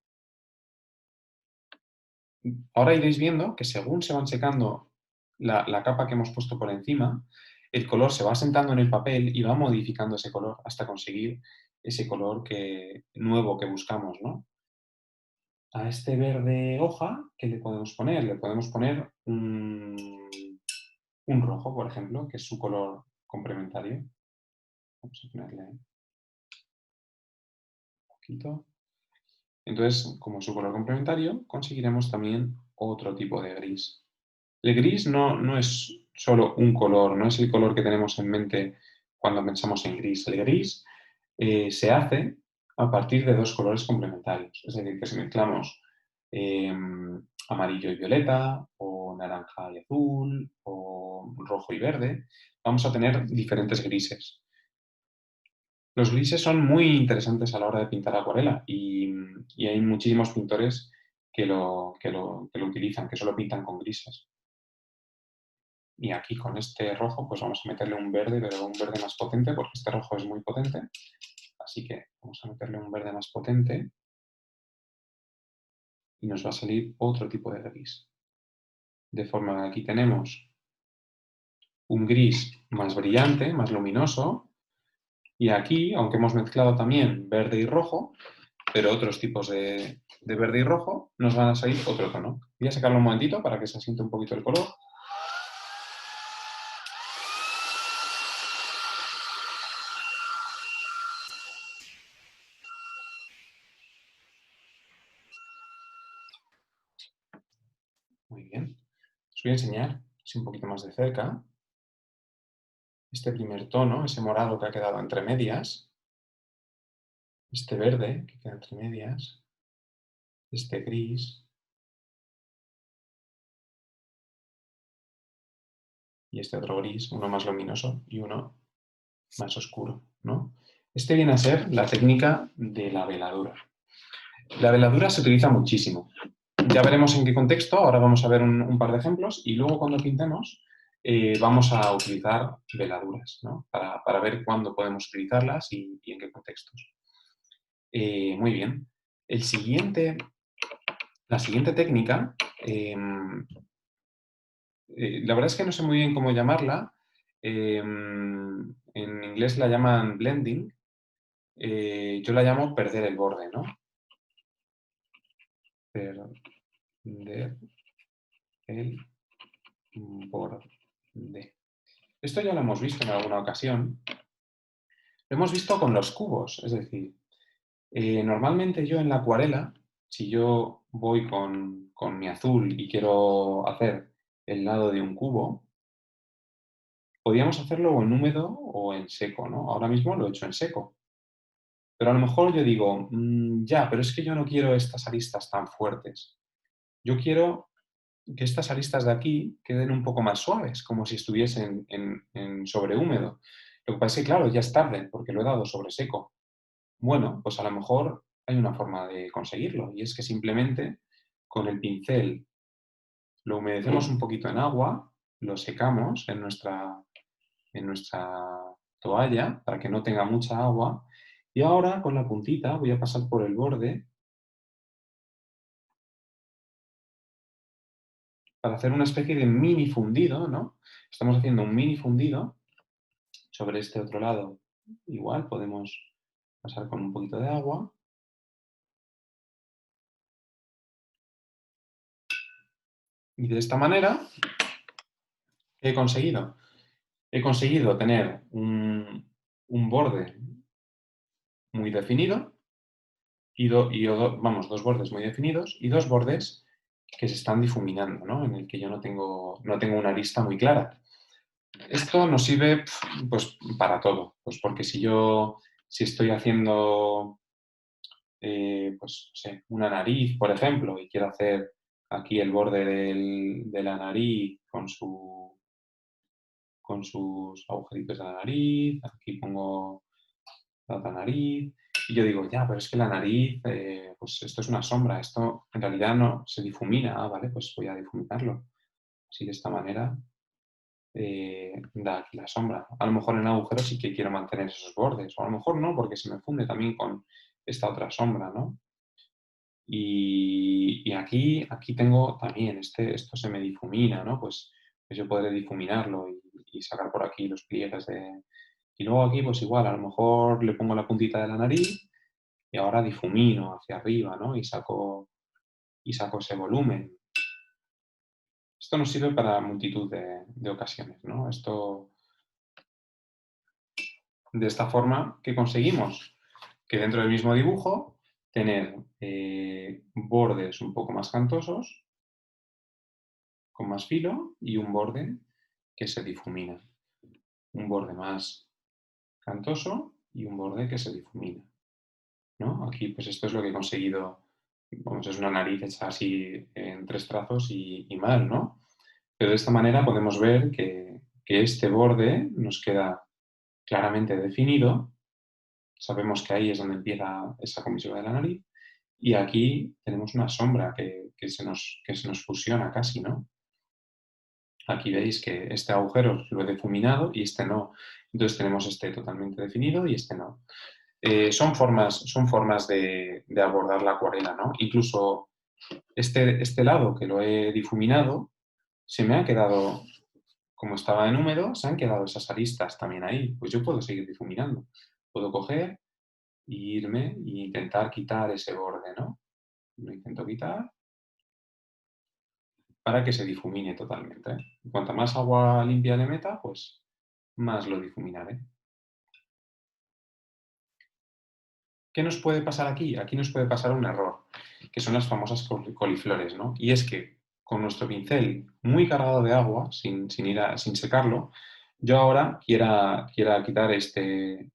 Ahora iréis viendo que según se van secando la capa que hemos puesto por encima, el color se va asentando en el papel y va modificando ese color hasta conseguir ese color nuevo que buscamos, ¿no? A este verde hoja, ¿qué le podemos poner? Le podemos poner un rojo, por ejemplo, que es su color complementario. Vamos a ponerle un poquito. Entonces, como su color complementario, conseguiremos también otro tipo de gris. El gris no es solo un color, no es el color que tenemos en mente cuando pensamos en gris. El gris se hace a partir de dos colores complementarios. Es decir, que si mezclamos eh, amarillo y violeta, o naranja y azul, o rojo y verde, vamos a tener diferentes grises. Los grises son muy interesantes a la hora de pintar acuarela y hay muchísimos pintores que lo utilizan, que solo pintan con grises. Y aquí con este rojo pues vamos a meterle un verde, pero un verde más potente porque este rojo es muy potente. Así que vamos a meterle un verde más potente y nos va a salir otro tipo de gris. De forma que aquí tenemos un gris más brillante, más luminoso, y aquí, aunque hemos mezclado también verde y rojo, pero otros tipos de verde y rojo, nos van a salir otro tono. Voy a sacarlo un momentito para que se asiente un poquito el color. Muy bien. Os voy a enseñar así un poquito más de cerca este primer tono, ese morado que ha quedado entre medias, este verde que queda entre medias, este gris y este otro gris, uno más luminoso y uno más oscuro, ¿no? Este viene a ser la técnica de la veladura. La veladura se utiliza muchísimo. Ya veremos en qué contexto, ahora vamos a ver un par de ejemplos y luego cuando pintemos vamos a utilizar veladuras, ¿no? Para ver cuándo podemos utilizarlas y en qué contextos. Muy bien. La siguiente técnica, la verdad es que no sé muy bien cómo llamarla. En inglés la llaman blending. Yo la llamo perder el borde, ¿no? Perder el borde. Esto ya lo hemos visto en alguna ocasión. Lo hemos visto con los cubos, es decir, normalmente yo en la acuarela, si yo voy con mi azul y quiero hacer el lado de un cubo, podríamos hacerlo o en húmedo o en seco, ¿no? Ahora mismo lo he hecho en seco. Pero a lo mejor yo digo, ya, pero es que yo no quiero estas aristas tan fuertes. Yo quiero que estas aristas de aquí queden un poco más suaves, como si estuviesen en sobrehúmedo. Lo que pasa es que, claro, ya es tarde, porque lo he dado sobre seco. Bueno, pues a lo mejor hay una forma de conseguirlo, y es que simplemente con el pincel lo humedecemos un poquito en agua, lo secamos en nuestra toalla para que no tenga mucha agua, y ahora con la puntita voy a pasar por el borde para hacer una especie de mini fundido, ¿no? Estamos haciendo un mini fundido sobre este otro lado. Igual podemos pasar con un poquito de agua. Y de esta manera, ¿qué he conseguido? He conseguido tener un borde muy definido vamos, dos bordes muy definidos y dos bordes que se están difuminando, ¿no? En el que yo no tengo una arista muy clara. Esto nos sirve pues, para todo, pues porque si estoy haciendo pues, no sé, una nariz, por ejemplo, y quiero hacer aquí el borde de la nariz con sus agujeritos de la nariz, aquí pongo la otra nariz, y yo digo, ya, pero es que la nariz, pues esto es una sombra, esto en realidad no se difumina, vale, pues voy a difuminarlo. Así de esta manera da aquí la sombra. A lo mejor en agujeros sí que quiero mantener esos bordes, o a lo mejor no, porque se me funde también con esta otra sombra, ¿no? Y aquí tengo también, esto se me difumina, ¿no? Pues yo podré difuminarlo y sacar por aquí los pliegues de... Y luego aquí, pues igual, a lo mejor le pongo la puntita de la nariz y ahora difumino hacia arriba, ¿no? Y saco ese volumen. Esto nos sirve para multitud de ocasiones, ¿no? De esta forma, ¿qué conseguimos? Que dentro del mismo dibujo tener bordes un poco más cantosos, con más filo, y un borde que se difumina. Un borde más cantoso y un borde que se difumina, ¿no? Aquí, pues esto es lo que he conseguido. Vamos, es una nariz hecha así en 3 trazos y mal, ¿no? Pero de esta manera podemos ver que este borde nos queda claramente definido. Sabemos que ahí es donde empieza esa comisura de la nariz. Y aquí tenemos una sombra que se nos fusiona casi, ¿no? Aquí veis que este agujero lo he difuminado y este no. Entonces tenemos este totalmente definido y este no. Son formas de abordar la acuarela, ¿no? Incluso este lado que lo he difuminado, se me ha quedado, como estaba en húmedo, se han quedado esas aristas también ahí. Pues yo puedo seguir difuminando. Puedo coger e irme e intentar quitar ese borde, ¿no? Lo intento quitar para que se difumine totalmente. Cuanta más agua limpia le meta, pues más lo difuminaré. ¿Qué nos puede pasar aquí? Aquí nos puede pasar un error, que son las famosas coliflores, ¿no? Y es que con nuestro pincel muy cargado de agua, sin secarlo, yo ahora quiera quitar este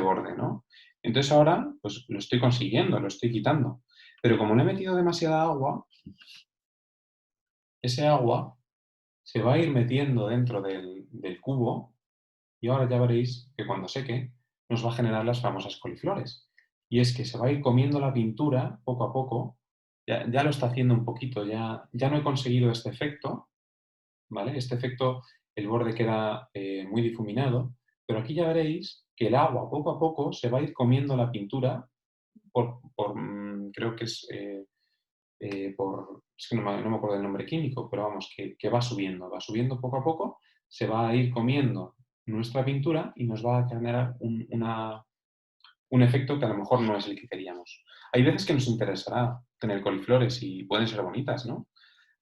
borde, ¿no? Entonces ahora, pues lo estoy consiguiendo, lo estoy quitando. Pero como le he metido demasiada agua, ese agua se va a ir metiendo dentro del cubo y ahora ya veréis que cuando seque nos va a generar las famosas coliflores. Y es que se va a ir comiendo la pintura poco a poco, ya lo está haciendo un poquito, ya no he conseguido este efecto, ¿vale? Este efecto, el borde queda muy difuminado, pero aquí ya veréis que el agua poco a poco se va a ir comiendo la pintura creo que es es que no me acuerdo del nombre químico, pero vamos, que va subiendo poco a poco, se va a ir comiendo nuestra pintura y nos va a generar un efecto que a lo mejor no es el que queríamos. Hay veces que nos interesará tener coliflores y pueden ser bonitas, ¿no?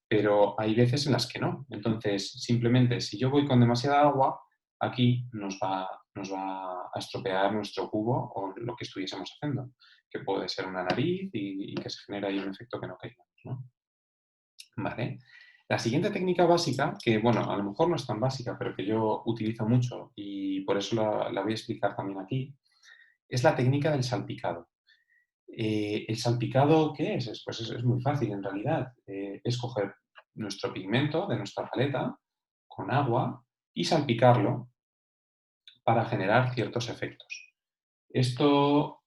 Pero hay veces en las que no. Entonces, simplemente, si yo voy con demasiada agua, aquí nos va a estropear nuestro cubo o lo que estuviésemos haciendo, que puede ser una nariz y que se genera ahí un efecto que no queríamos, ¿no? ¿Vale? La siguiente técnica básica, que bueno, a lo mejor no es tan básica, pero que yo utilizo mucho y por eso la voy a explicar también aquí, es la técnica del salpicado. ¿El salpicado qué es? Pues es muy fácil en realidad. Es coger nuestro pigmento de nuestra paleta con agua y salpicarlo para generar ciertos efectos. Esto,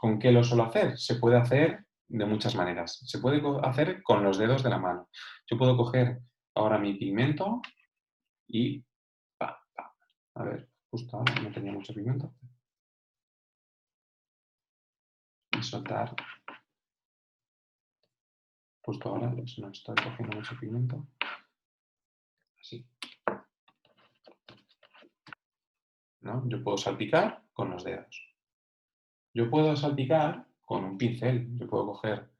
¿con qué lo suelo hacer? Se puede hacer de muchas maneras. Se puede hacer con los dedos de la mano. Yo puedo coger ahora mi pigmento y... Pa, pa. A ver, justo ahora no tenía mucho pigmento. Y soltar. Justo ahora no estoy cogiendo mucho pigmento. Así. ¿No? Yo puedo salpicar con los dedos. Yo puedo salpicar con un pincel. Yo puedo coger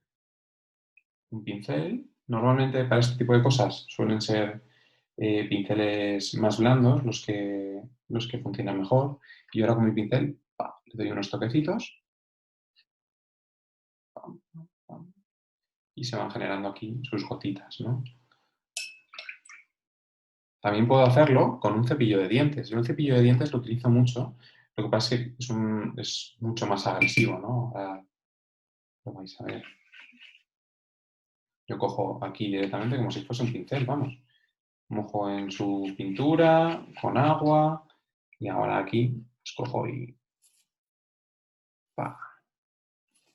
un pincel. Normalmente para este tipo de cosas suelen ser pinceles más blandos los que funcionan mejor. Y ahora con mi pincel le doy unos toquecitos y se van generando aquí sus gotitas, ¿no? También puedo hacerlo con un cepillo de dientes. Yo el cepillo de dientes lo utilizo mucho. Lo que pasa es que es mucho más agresivo, ¿no? Ahora lo vais a ver. Yo cojo aquí directamente como si fuese un pincel, vamos. Mojo en su pintura, con agua, y ahora aquí escojo y pa,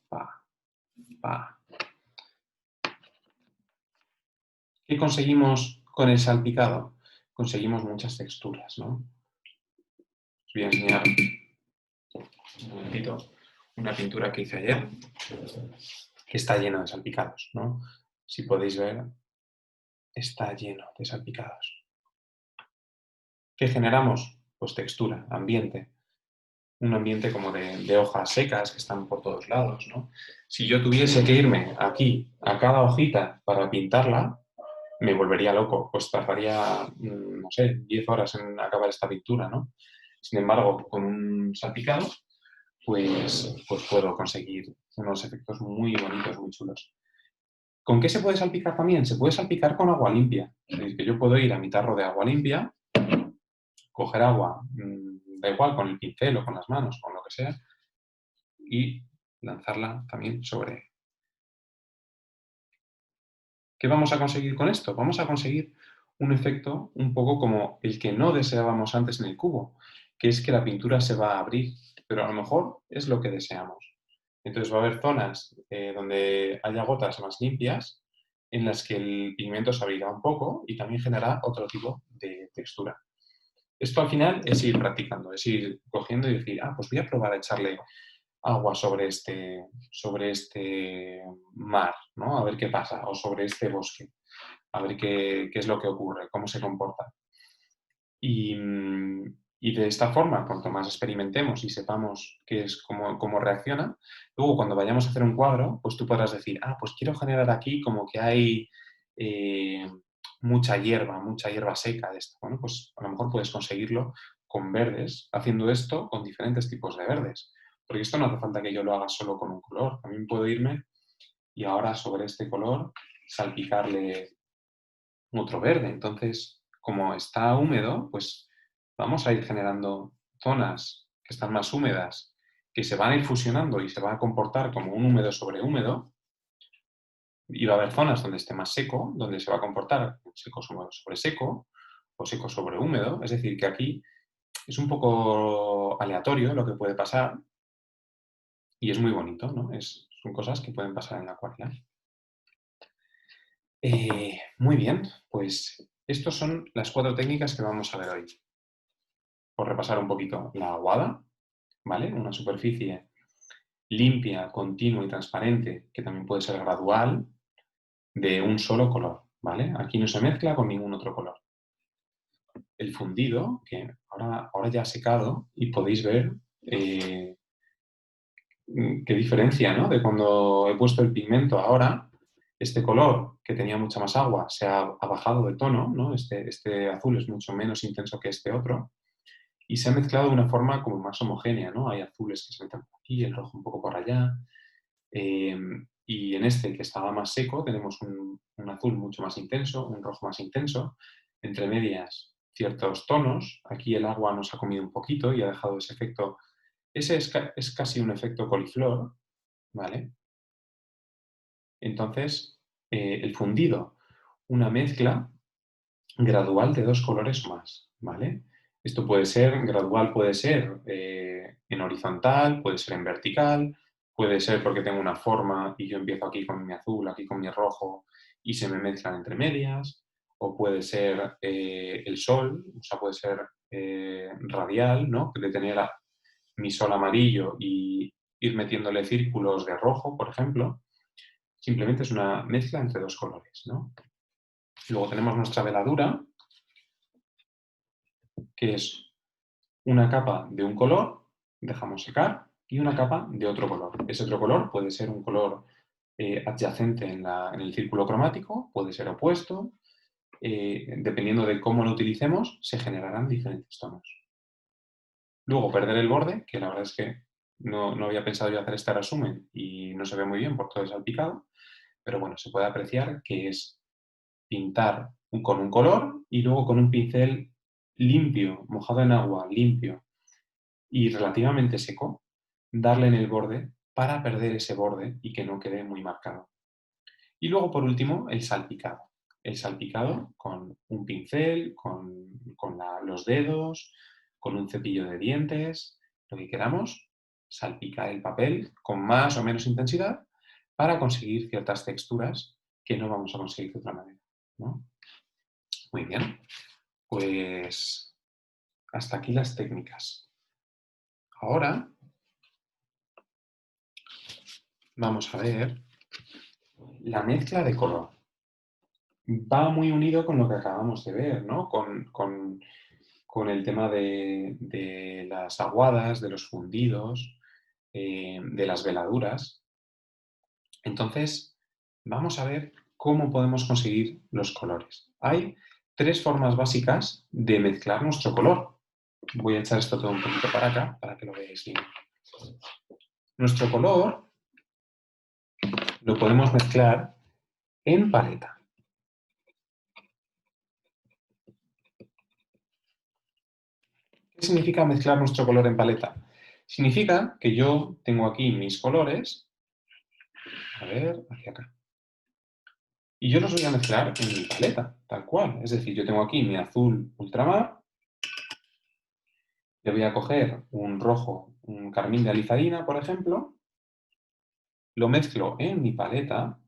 pa, pa. ¿Qué conseguimos con el salpicado? Conseguimos muchas texturas, ¿no? Os voy a enseñar un momentito una pintura que hice ayer, que está llena de salpicados, ¿no? Si podéis ver, está lleno de salpicados. ¿Qué generamos? Pues textura, ambiente. Un ambiente como de hojas secas que están por todos lados, ¿no? Si yo tuviese que irme aquí a cada hojita para pintarla, me volvería loco, pues tardaría, no sé, 10 horas en acabar esta pintura, ¿no? Sin embargo, con un salpicado, pues puedo conseguir unos efectos muy bonitos, muy chulos. ¿Con qué se puede salpicar también? Se puede salpicar con agua limpia. Es decir, que yo puedo ir a mi tarro de agua limpia, coger agua, da igual, con el pincel o con las manos, con lo que sea, y lanzarla también sobre. ¿Qué vamos a conseguir con esto? Vamos a conseguir un efecto un poco como el que no deseábamos antes en el cubo, que es que la pintura se va a abrir, pero a lo mejor es lo que deseamos. Entonces va a haber zonas donde haya gotas más limpias en las que el pigmento se abrirá un poco y también generará otro tipo de textura. Esto al final es ir practicando, es ir cogiendo y decir, pues voy a probar a echarle agua sobre este mar, ¿no? A ver qué pasa, o sobre este bosque, a ver qué es lo que ocurre, cómo se comporta. Y de esta forma, cuanto más experimentemos y sepamos cómo reacciona, luego cuando vayamos a hacer un cuadro, pues tú podrás decir, pues quiero generar aquí como que hay mucha hierba seca de esto. Bueno, pues a lo mejor puedes conseguirlo con verdes, haciendo esto con diferentes tipos de verdes. Porque esto no hace falta que yo lo haga solo con un color. También puedo irme y ahora sobre este color salpicarle otro verde. Entonces, como está húmedo, pues vamos a ir generando zonas que están más húmedas, que se van a ir fusionando y se va a comportar como un húmedo sobre húmedo. Y va a haber zonas donde esté más seco, donde se va a comportar seco sobre seco o seco sobre húmedo. Es decir, que aquí es un poco aleatorio lo que puede pasar y es muy bonito, ¿no? Son cosas que pueden pasar en la acuarela. Muy bien, pues estas son las 4 técnicas que vamos a ver hoy. Por repasar un poquito la aguada, ¿vale? Una superficie limpia, continua y transparente, que también puede ser gradual, de un solo color, ¿vale? Aquí no se mezcla con ningún otro color. El fundido, que ahora ya ha secado y podéis ver qué diferencia, ¿no? De cuando he puesto el pigmento ahora, este color, que tenía mucha más agua, ha bajado de tono, ¿no? Este azul es mucho menos intenso que este otro, y se ha mezclado de una forma como más homogénea, ¿no? Hay azules que se meten por aquí, el rojo un poco por allá, y en este que estaba más seco tenemos un azul mucho más intenso, un rojo más intenso, entre medias ciertos tonos, aquí el agua nos ha comido un poquito y ha dejado ese efecto, ese es casi un efecto coliflor, ¿vale? Entonces, el fundido, una mezcla gradual de dos colores o más, ¿vale? Esto puede ser, gradual puede ser en horizontal, puede ser en vertical, puede ser porque tengo una forma y yo empiezo aquí con mi azul, aquí con mi rojo y se me mezclan entre medias, o puede ser el sol, o sea, puede ser radial, ¿no? De tener mi sol amarillo y ir metiéndole círculos de rojo, por ejemplo. Simplemente es una mezcla entre dos colores, ¿no? Luego tenemos nuestra veladura, que es una capa de un color, dejamos secar, y una capa de otro color. Ese otro color puede ser un color adyacente en el círculo cromático, puede ser opuesto, dependiendo de cómo lo utilicemos, se generarán diferentes tonos. Luego perder el borde, que la verdad es que no había pensado yo hacer este resumen y no se ve muy bien por todo el salpicado, pero bueno, se puede apreciar que es pintar con un color y luego con un pincel limpio, mojado en agua, limpio y relativamente seco, darle en el borde para perder ese borde y que no quede muy marcado. Y luego, por último, el salpicado. El salpicado con un pincel, con los dedos, con un cepillo de dientes, lo que queramos, salpicar el papel con más o menos intensidad para conseguir ciertas texturas que no vamos a conseguir de otra manera, ¿no? Muy bien, pues hasta aquí las técnicas. Ahora vamos a ver la mezcla de color. Va muy unido con lo que acabamos de ver, ¿no? Con el tema de las aguadas, de los fundidos, de las veladuras. Entonces, vamos a ver cómo podemos conseguir los colores. Hay tres formas básicas de mezclar nuestro color. Voy a echar esto todo un poquito para acá para que lo veáis bien. Nuestro color lo podemos mezclar en paleta. ¿Qué significa mezclar nuestro color en paleta? Significa que yo tengo aquí mis colores, a ver, hacia acá, y yo los voy a mezclar en mi paleta, tal cual. Es decir, yo tengo aquí mi azul ultramar, le voy a coger un rojo, un carmín de alizarina, por ejemplo, lo mezclo en mi paleta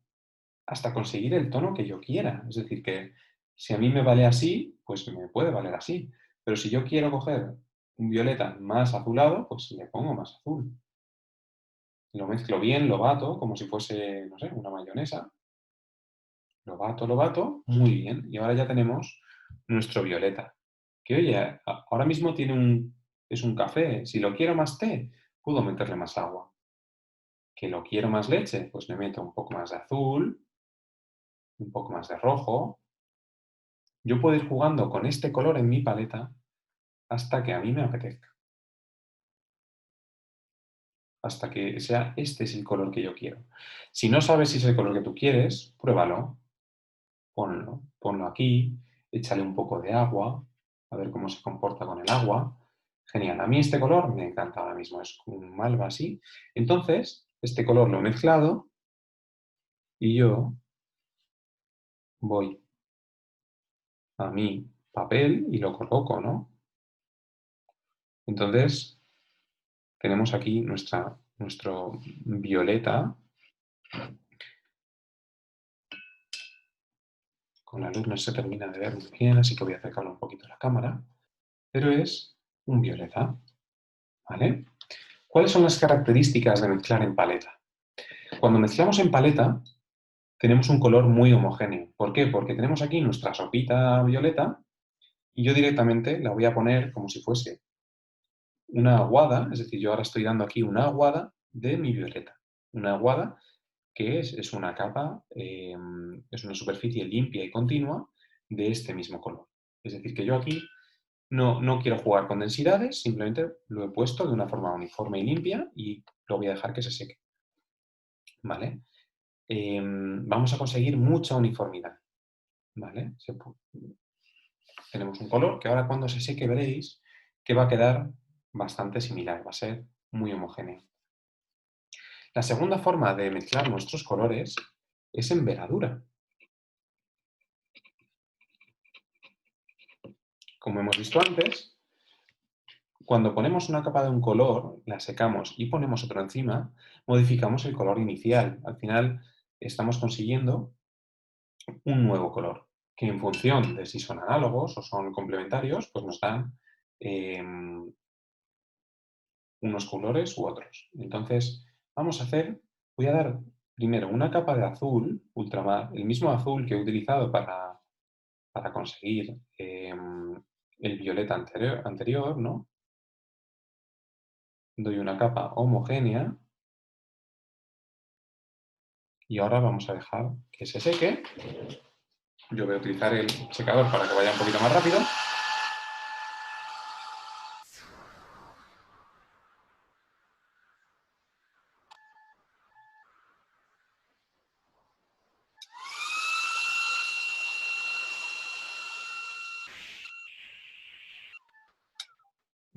hasta conseguir el tono que yo quiera. Es decir, que si a mí me vale así, pues me puede valer así. Pero si yo quiero coger un violeta más azulado, pues le pongo más azul. Lo mezclo bien, lo bato, como si fuese, no sé, una mayonesa. Lo bato, muy bien. Y ahora ya tenemos nuestro violeta. Que oye, ahora mismo es un café. Si lo quiero más té, puedo meterle más agua. Que lo quiero más leche, pues le meto un poco más de azul, un poco más de rojo. Yo puedo ir jugando con este color en mi paleta hasta que a mí me apetezca. Hasta que sea este es el color que yo quiero. Si no sabes si es el color que tú quieres, pruébalo. Ponlo aquí, échale un poco de agua, a ver cómo se comporta con el agua. Genial, a mí este color me encanta ahora mismo, es un malva así. Entonces, este color lo he mezclado y yo voy a mi papel y lo coloco, ¿no? Entonces, tenemos aquí nuestro violeta. Con la luz no se termina de ver muy bien, así que voy a acercarlo un poquito a la cámara. Pero es un violeta, ¿vale? ¿Cuáles son las características de mezclar en paleta? Cuando mezclamos en paleta, tenemos un color muy homogéneo. ¿Por qué? Porque tenemos aquí nuestra sopita violeta y yo directamente la voy a poner como si fuese una aguada, es decir, yo ahora estoy dando aquí una aguada de mi violeta. Una aguada que es una capa, es una superficie limpia y continua de este mismo color. Es decir, que yo aquí no quiero jugar con densidades, simplemente lo he puesto de una forma uniforme y limpia y lo voy a dejar que se seque. ¿Vale? Vamos a conseguir mucha uniformidad. ¿Vale? Tenemos un color que ahora cuando se seque veréis que va a quedar bastante similar, va a ser muy homogéneo. La segunda forma de mezclar nuestros colores es en veladura. Como hemos visto antes, cuando ponemos una capa de un color, la secamos y ponemos otro encima, modificamos el color inicial. Al final estamos consiguiendo un nuevo color, que en función de si son análogos o son complementarios, pues nos dan unos colores u otros. Entonces, voy a dar primero una capa de azul, ultramar, el mismo azul que he utilizado para conseguir el violeta anterior, ¿no? Doy una capa homogénea y ahora vamos a dejar que se seque. Yo voy a utilizar el secador para que vaya un poquito más rápido.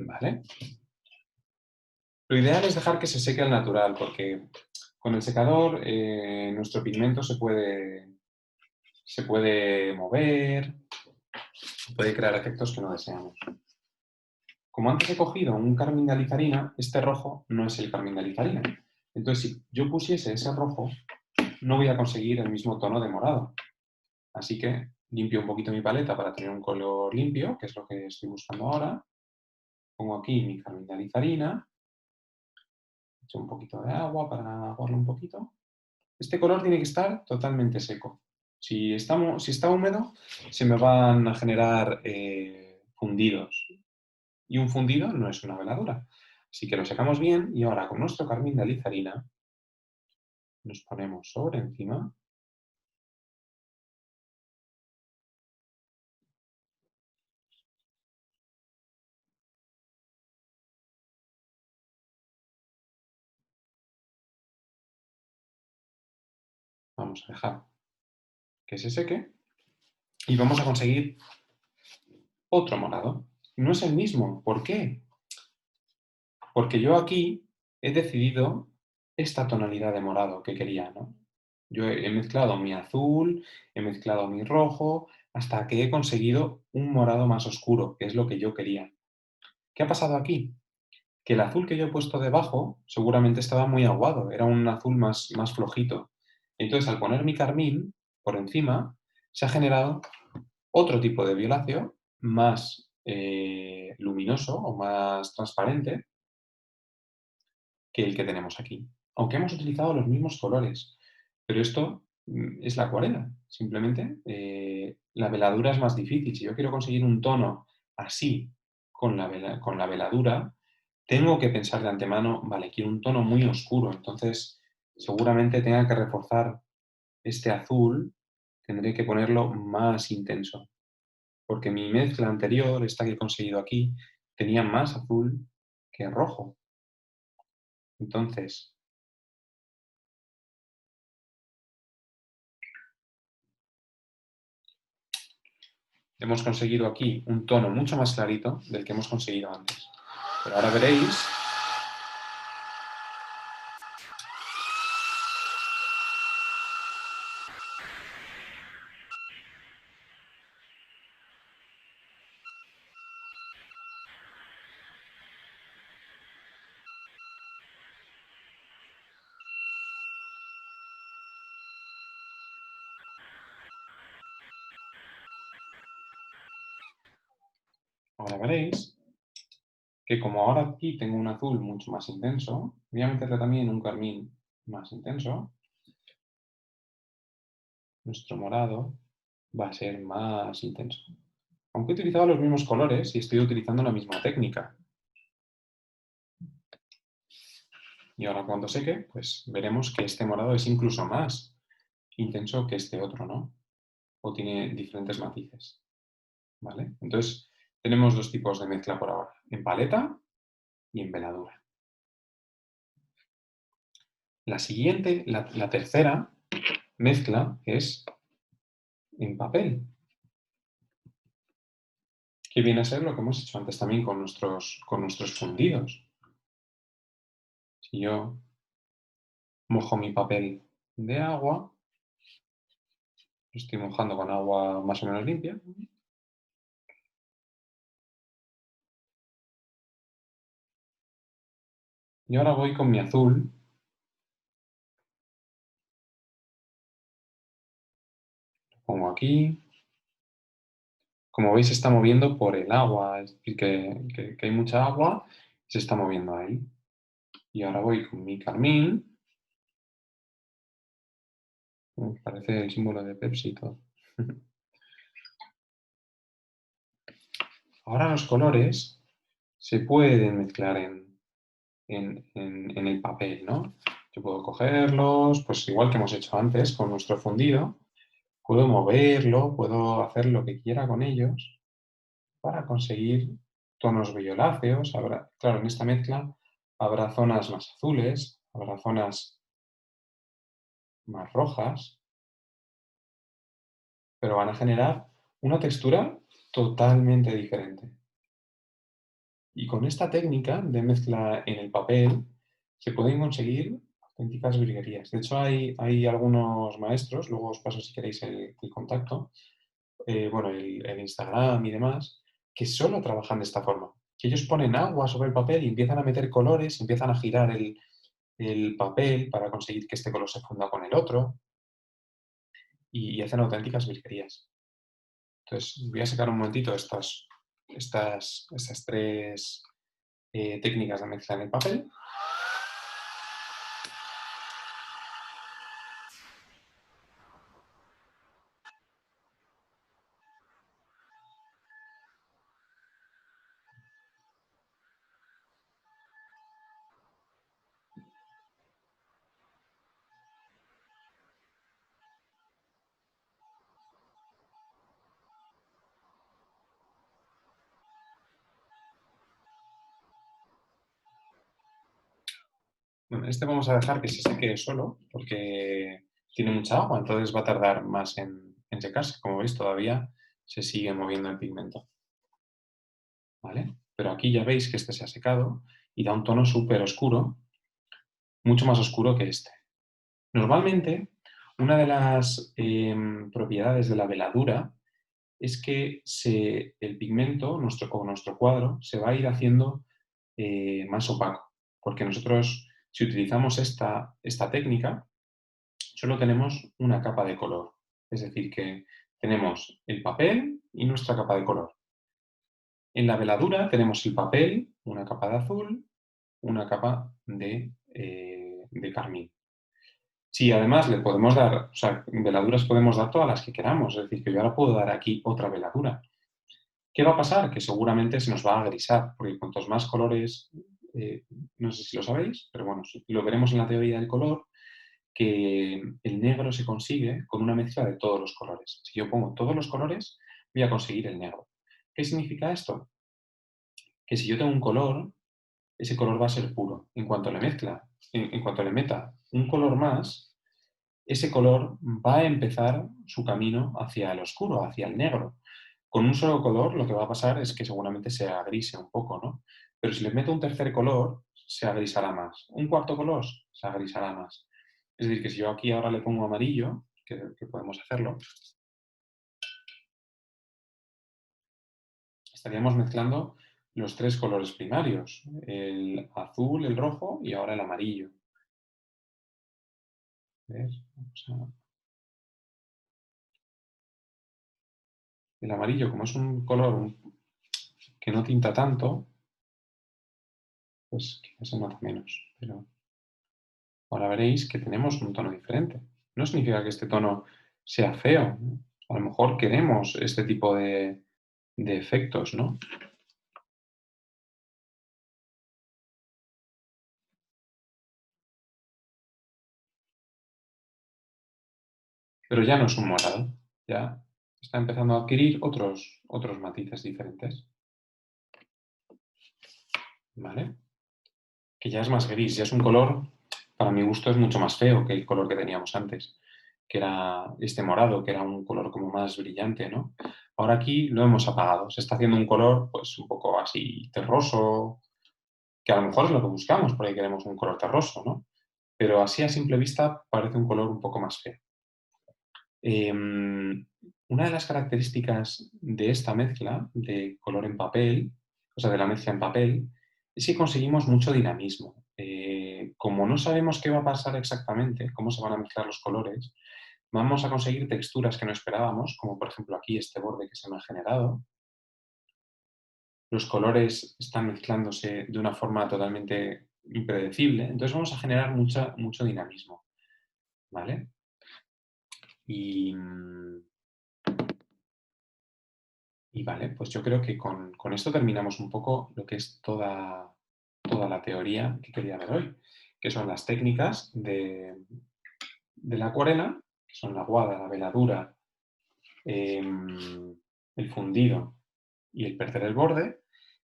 ¿Vale? Lo ideal es dejar que se seque al natural, porque con el secador nuestro pigmento se puede mover, puede crear efectos que no deseamos. Como antes he cogido un carmín de alizarin, este rojo no es el carmín de alizarin. Entonces, si yo pusiese ese rojo, no voy a conseguir el mismo tono de morado. Así que limpio un poquito mi paleta para tener un color limpio, que es lo que estoy buscando ahora. Pongo aquí mi carmín de alizarin, echo un poquito de agua para aguarlo un poquito. Este color tiene que estar totalmente seco. Si está húmedo, se me van a generar fundidos. Y un fundido no es una veladura. Así que lo secamos bien y ahora con nuestro carmín de alizarin nos ponemos sobre encima. Vamos a dejar que se seque y vamos a conseguir otro morado. No es el mismo. ¿Por qué? Porque yo aquí he decidido esta tonalidad de morado que quería, ¿no? Yo he mezclado mi azul, he mezclado mi rojo, hasta que he conseguido un morado más oscuro, que es lo que yo quería. ¿Qué ha pasado aquí? Que el azul que yo he puesto debajo seguramente estaba muy aguado, era un azul más flojito. Entonces, al poner mi carmín por encima, se ha generado otro tipo de violáceo más luminoso o más transparente que el que tenemos aquí. Aunque hemos utilizado los mismos colores. Pero esto es la acuarela. Simplemente la veladura es más difícil. Si yo quiero conseguir un tono así con la veladura, tengo que pensar de antemano, vale, quiero un tono muy oscuro. Entonces, seguramente tenga que reforzar este azul, tendré que ponerlo más intenso. Porque mi mezcla anterior, esta que he conseguido aquí, tenía más azul que rojo. Entonces, hemos conseguido aquí un tono mucho más clarito del que hemos conseguido antes. Pero ahora veréis que como ahora aquí tengo un azul mucho más intenso, voy a meterle también un carmín más intenso. Nuestro morado va a ser más intenso. Aunque he utilizado los mismos colores y estoy utilizando la misma técnica. Y ahora cuando seque, pues veremos que este morado es incluso más intenso que este otro, ¿no? O tiene diferentes matices. ¿Vale? Entonces, tenemos dos tipos de mezcla por ahora, en paleta y en veladura. La siguiente, la tercera mezcla es en papel, que viene a ser lo que hemos hecho antes también con nuestros fundidos. Si yo Mojo mi papel de agua. Lo estoy mojando con agua más o menos limpia. Y ahora voy con mi azul. Lo pongo aquí. Como veis, se está moviendo por el agua. Es decir, que hay mucha agua y se está moviendo ahí. Y ahora voy con mi carmín. Parece el símbolo de Pepsi y todo. Ahora los colores se pueden mezclar en el papel, ¿no? Yo puedo cogerlos, pues igual que hemos hecho antes con nuestro fundido, puedo moverlo, puedo hacer lo que quiera con ellos para conseguir tonos violáceos. Claro, en esta mezcla habrá zonas más azules, habrá zonas más rojas, pero van a generar una textura totalmente diferente. Y con esta técnica de mezcla en el papel se pueden conseguir auténticas virguerías. De hecho, hay algunos maestros, luego os paso si queréis el contacto, bueno, el Instagram y demás, que solo trabajan de esta forma. Que ellos ponen agua sobre el papel y empiezan a meter colores, empiezan a girar el papel para conseguir que este color se funda con el otro y hacen auténticas virguerías. Entonces, voy a sacar un momentito estas tres técnicas de mezcla en el papel. Bueno, este vamos a dejar que se seque solo porque tiene mucha agua, entonces va a tardar más en secarse. Como veis, todavía se sigue moviendo el pigmento. ¿Vale? Pero aquí ya veis que este se ha secado y da un tono súper oscuro, mucho más oscuro que este. Normalmente, una de las propiedades de la veladura es que el pigmento, con nuestro cuadro, se va a ir haciendo más opaco. Porque nosotros, si utilizamos esta técnica, solo tenemos una capa de color. Es decir, que tenemos el papel y nuestra capa de color. En la veladura tenemos el papel, una capa de azul, una capa de carmín. Sí, además le podemos dar, o sea, veladuras podemos dar todas las que queramos, es decir, que yo ahora puedo dar aquí otra veladura. ¿Qué va a pasar? Que seguramente se nos va a grisar, porque cuantos más colores, no sé si lo sabéis, pero bueno, lo veremos en la teoría del color, que el negro se consigue con una mezcla de todos los colores. Si yo pongo todos los colores, voy a conseguir el negro. ¿Qué significa esto? Que si yo tengo un color, ese color va a ser puro. En cuanto le meta un color más, ese color va a empezar su camino hacia el oscuro, hacia el negro. Con un solo color lo que va a pasar es que seguramente se agrise un poco, ¿no? Pero si le meto un tercer color, se agrisará más. Un cuarto color, se agrisará más. Es decir, que si yo aquí ahora le pongo amarillo, que podemos hacerlo, estaríamos mezclando los tres colores primarios, el azul, el rojo y ahora el amarillo. ¿Ves? El amarillo, como es un color que no tinta tanto, pues quizás se nota menos. Pero ahora veréis que tenemos un tono diferente. No significa que este tono sea feo, ¿no? A lo mejor queremos este tipo de efectos, ¿no? Pero ya no es un morado, ya está empezando a adquirir otros matices diferentes, ¿vale? Que ya es más gris, ya es un color, para mi gusto es mucho más feo que el color que teníamos antes, que era este morado, que era un color como más brillante, ¿no? Ahora aquí lo hemos apagado, se está haciendo un color pues un poco así terroso, que a lo mejor es lo que buscamos, porque queremos un color terroso, ¿no? pero así a simple vista parece un color un poco más feo. Una de las características de esta mezcla de color en papel, o sea, de la mezcla en papel, es que conseguimos mucho dinamismo. Como no sabemos qué va a pasar exactamente, cómo se van a mezclar los colores, vamos a conseguir texturas que no esperábamos, como por ejemplo aquí este borde que se me ha generado. Los colores están mezclándose de una forma totalmente impredecible, entonces vamos a generar mucho dinamismo, ¿vale? Y vale, pues yo creo que con esto terminamos un poco lo que es toda la teoría que quería ver hoy, que son las técnicas de la acuarela, que son la aguada, la veladura, el fundido y el perder el borde,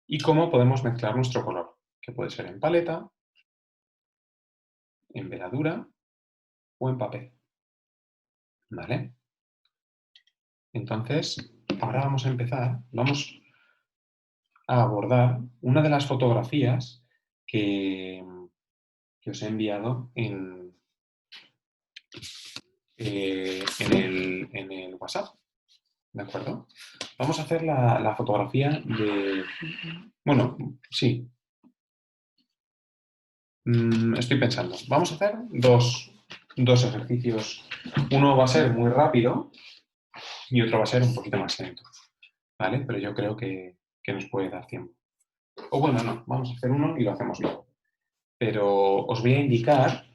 y cómo podemos mezclar nuestro color, que puede ser en paleta, en veladura o en papel. ¿Vale? Entonces, ahora vamos a empezar, vamos a abordar una de las fotografías que os he enviado en el WhatsApp. ¿De acuerdo? Vamos a hacer la fotografía de... Bueno, sí. Estoy pensando. Vamos a hacer dos ejercicios. Uno va a ser muy rápido y otro va a ser un poquito más lento. ¿Vale? Pero yo creo que nos puede dar tiempo. O bueno, no. Vamos a hacer uno y lo hacemos luego. Pero os voy a indicar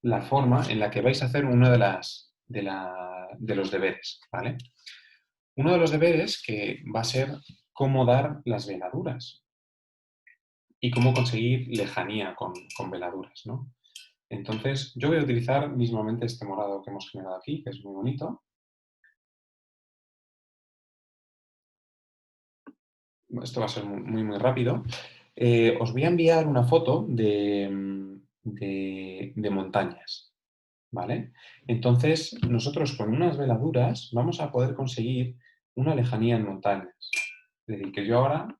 la forma en la que vais a hacer uno de los deberes, ¿vale? Uno de los deberes que va a ser cómo dar las veladuras y cómo conseguir lejanía con veladuras, ¿no? Entonces, yo voy a utilizar mismamente este morado que hemos generado aquí, que es muy bonito. Esto va a ser muy rápido. Os voy a enviar una foto de montañas, ¿vale? Entonces, nosotros con unas veladuras vamos a poder conseguir una lejanía en montañas. Es decir, que yo ahora,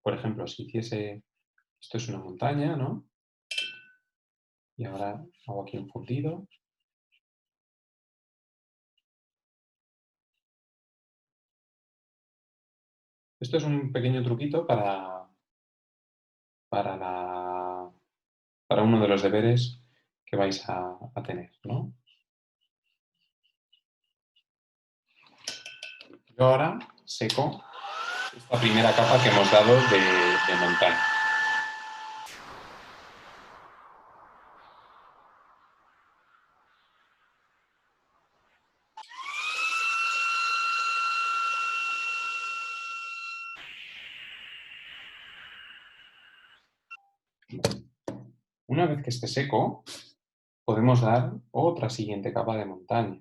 por ejemplo, si hiciese, esto es una montaña, ¿no? Y ahora hago aquí un fundido. Esto es un pequeño truquito para uno de los deberes que vais a tener, ¿no? Yo ahora seco esta primera capa que hemos dado de montaña. Una vez que esté seco, podemos dar otra siguiente capa de montaña.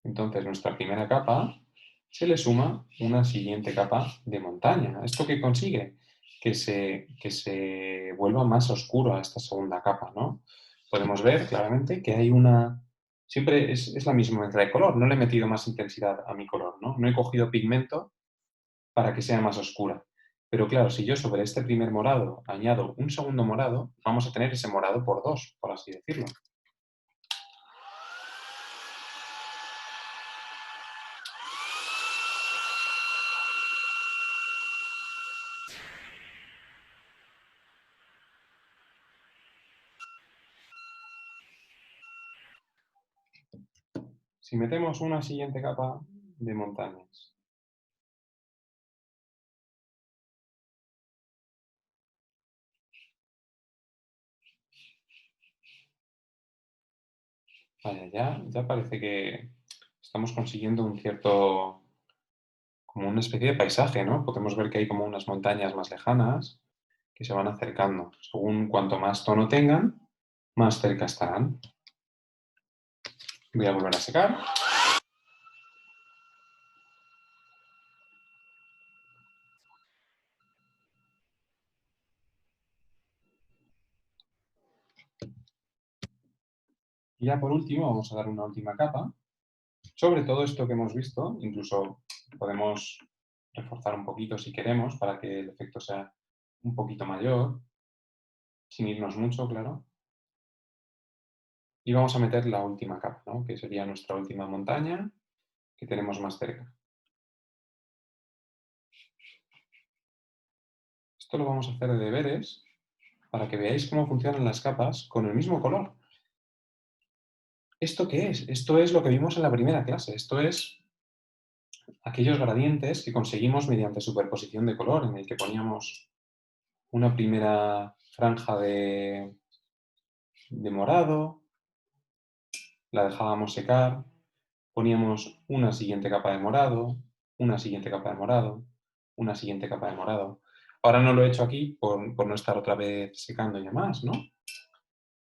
Entonces, nuestra primera capa se le suma una siguiente capa de montaña. ¿Esto qué consigue? Que se vuelva más oscuro a esta segunda capa, ¿no? Podemos ver claramente que hay una... Siempre es la misma mezcla de color, no le he metido más intensidad a mi color, ¿no? No he cogido pigmento para que sea más oscura. Pero claro, si yo sobre este primer morado añado un segundo morado, vamos a tener ese morado por dos, por así decirlo. Si metemos una siguiente capa de montañas, vaya, ya parece que estamos consiguiendo un cierto, como una especie de paisaje, ¿no? Podemos ver que hay como unas montañas más lejanas que se van acercando. Según cuanto más tono tengan, más cerca estarán. Voy a volver a secar. Y ya por último vamos a dar una última capa. Sobre todo esto que hemos visto, incluso podemos reforzar un poquito si queremos para que el efecto sea un poquito mayor, sin irnos mucho, claro. Y vamos a meter la última capa, ¿no? Que sería nuestra última montaña que tenemos más cerca. Esto lo vamos a hacer de deberes para que veáis cómo funcionan las capas con el mismo color. ¿Esto qué es? Esto es lo que vimos en la primera clase. Esto es aquellos gradientes que conseguimos mediante superposición de color, en el que poníamos una primera franja de morado, la dejábamos secar, poníamos una siguiente capa de morado, una siguiente capa de morado, una siguiente capa de morado. Ahora no lo he hecho aquí por no estar otra vez secando ya más, ¿no?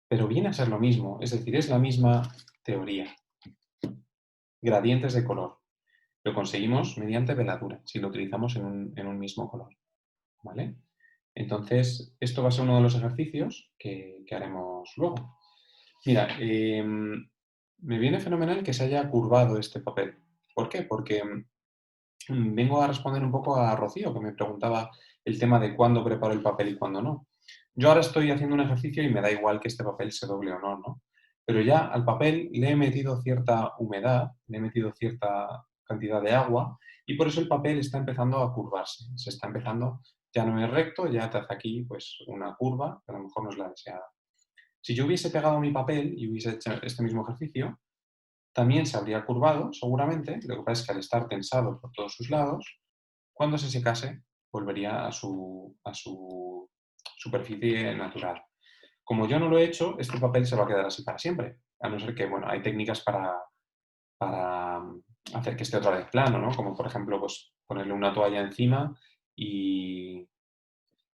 Pero viene a ser lo mismo, es decir, es la misma teoría. Gradientes de color. Lo conseguimos mediante veladura, si lo utilizamos en un mismo color, ¿vale? Entonces, esto va a ser uno de los ejercicios que haremos luego. Mira, me viene fenomenal que se haya curvado este papel. ¿Por qué? Porque vengo a responder un poco a Rocío, que me preguntaba el tema de cuándo preparo el papel y cuándo no. Yo ahora estoy haciendo un ejercicio y me da igual que este papel se doble o no, ¿no? Pero ya al papel le he metido cierta humedad, le he metido cierta cantidad de agua y por eso el papel está empezando a curvarse. Se está empezando, ya no es recto, ya te hace aquí pues una curva, que a lo mejor no es la deseada. Si yo hubiese pegado mi papel y hubiese hecho este mismo ejercicio, también se habría curvado, seguramente. Lo que pasa es que al estar tensado por todos sus lados, cuando se secase, volvería a su superficie natural. Como yo no lo he hecho, este papel se va a quedar así para siempre. A no ser que, bueno, hay técnicas para hacer que esté otra vez plano, ¿no? Como por ejemplo, pues ponerle una toalla encima y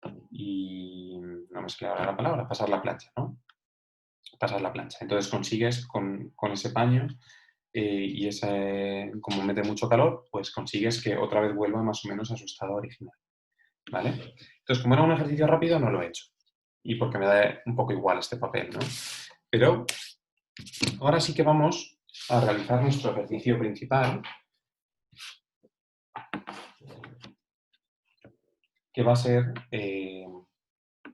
no me sale ahora la palabra, pasar la plancha, ¿no? Pasar la plancha. Entonces consigues con ese paño y ese, como mete mucho calor, pues consigues que otra vez vuelva más o menos a su estado original, ¿vale? Entonces, como era un ejercicio rápido, no lo he hecho. Y porque me da un poco igual este papel, ¿no? Pero ahora sí que vamos a realizar nuestro ejercicio principal, que va a ser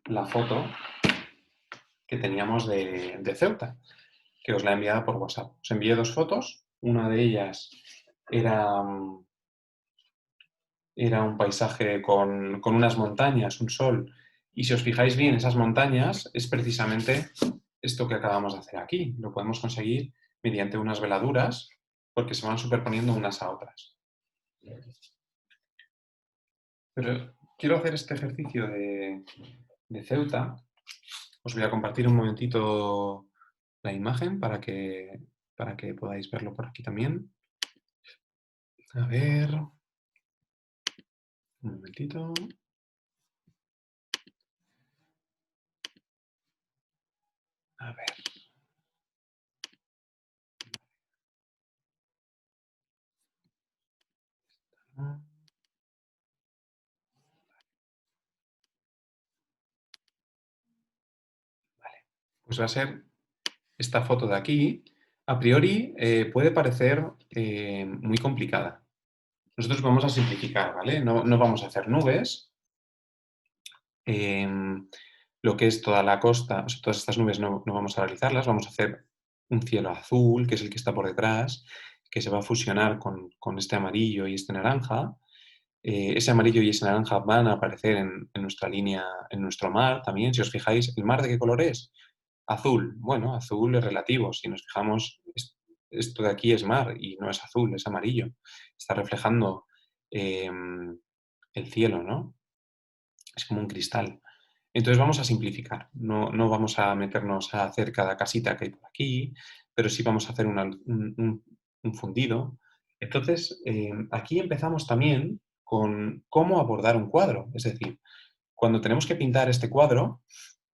la foto que teníamos de Ceuta, que os la he enviado por WhatsApp. Os envié dos fotos, una de ellas era, era un paisaje con unas montañas, un sol, y si os fijáis bien, esas montañas es precisamente esto que acabamos de hacer aquí. Lo podemos conseguir mediante unas veladuras, porque se van superponiendo unas a otras. Pero quiero hacer este ejercicio de Ceuta. Os voy a compartir un momentito la imagen para que podáis verlo por aquí también. A ver, un momentito. A ver. Vale. Pues va a ser esta foto de aquí. A priori puede parecer muy complicada. Nosotros vamos a simplificar, ¿vale? No vamos a hacer nubes. Lo que es toda la costa, o sea, todas estas nubes no vamos a realizarlas, vamos a hacer un cielo azul, que es el que está por detrás, que se va a fusionar con este amarillo y este naranja. Ese amarillo y ese naranja van a aparecer en nuestra línea, en nuestro mar también. Si os fijáis, ¿el mar de qué color es? Azul. Bueno, azul es relativo. Si nos fijamos, esto de aquí es mar y no es azul, es amarillo. Está reflejando el cielo, ¿no? Es como un cristal. Entonces vamos a simplificar. No vamos a meternos a hacer cada casita que hay por aquí, pero sí vamos a hacer un fundido. Entonces, aquí empezamos también con cómo abordar un cuadro. Es decir, cuando tenemos que pintar este cuadro,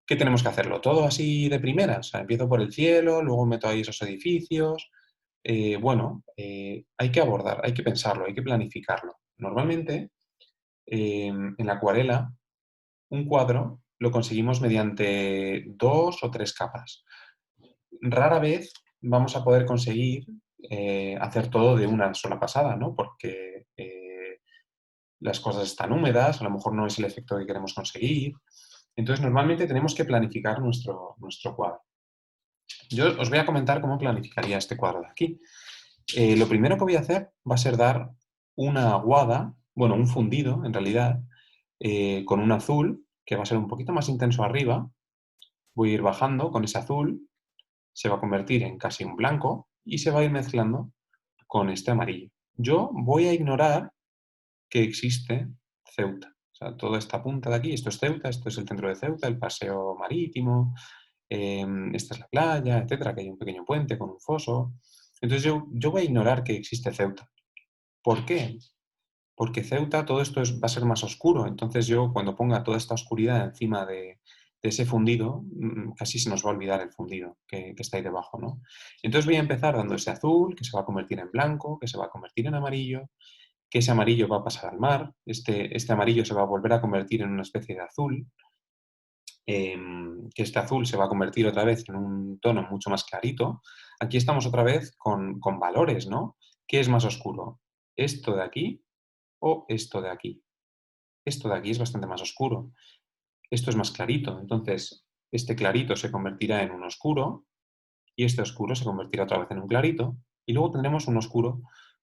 ¿qué tenemos que hacerlo? Todo así de primera. O sea, empiezo por el cielo, luego meto ahí esos edificios. Hay que abordar, hay que pensarlo, hay que planificarlo. Normalmente, en la acuarela, un cuadro lo conseguimos mediante 2 o 3 capas. Rara vez vamos a poder conseguir hacer todo de una sola pasada, ¿no? Porque las cosas están húmedas, a lo mejor no es el efecto que queremos conseguir. Entonces, normalmente tenemos que planificar nuestro cuadro. Yo os voy a comentar cómo planificaría este cuadro de aquí. Lo primero que voy a hacer va a ser dar una aguada, bueno, un fundido en realidad, con un azul, que va a ser un poquito más intenso arriba. Voy a ir bajando con ese azul, se va a convertir en casi un blanco y se va a ir mezclando con este amarillo. Yo voy a ignorar que existe Ceuta. O sea, toda esta punta de aquí, esto es Ceuta, esto es el centro de Ceuta, el paseo marítimo, esta es la playa, etcétera, que hay un pequeño puente con un foso. Entonces yo voy a ignorar que existe Ceuta. ¿Por qué? Porque Ceuta todo esto va a ser más oscuro. Entonces yo cuando ponga toda esta oscuridad encima de ese fundido, casi se nos va a olvidar el fundido que está ahí debajo, ¿no? Entonces voy a empezar dando ese azul, que se va a convertir en blanco, que se va a convertir en amarillo, que ese amarillo va a pasar al mar, este amarillo se va a volver a convertir en una especie de azul, que este azul se va a convertir otra vez en un tono mucho más clarito. Aquí estamos otra vez con valores, ¿no? ¿Qué es más oscuro? ¿Esto de aquí o esto de aquí? Esto de aquí es bastante más oscuro. Esto es más clarito. Entonces, este clarito se convertirá en un oscuro y este oscuro se convertirá otra vez en un clarito. Y luego tendremos un oscuro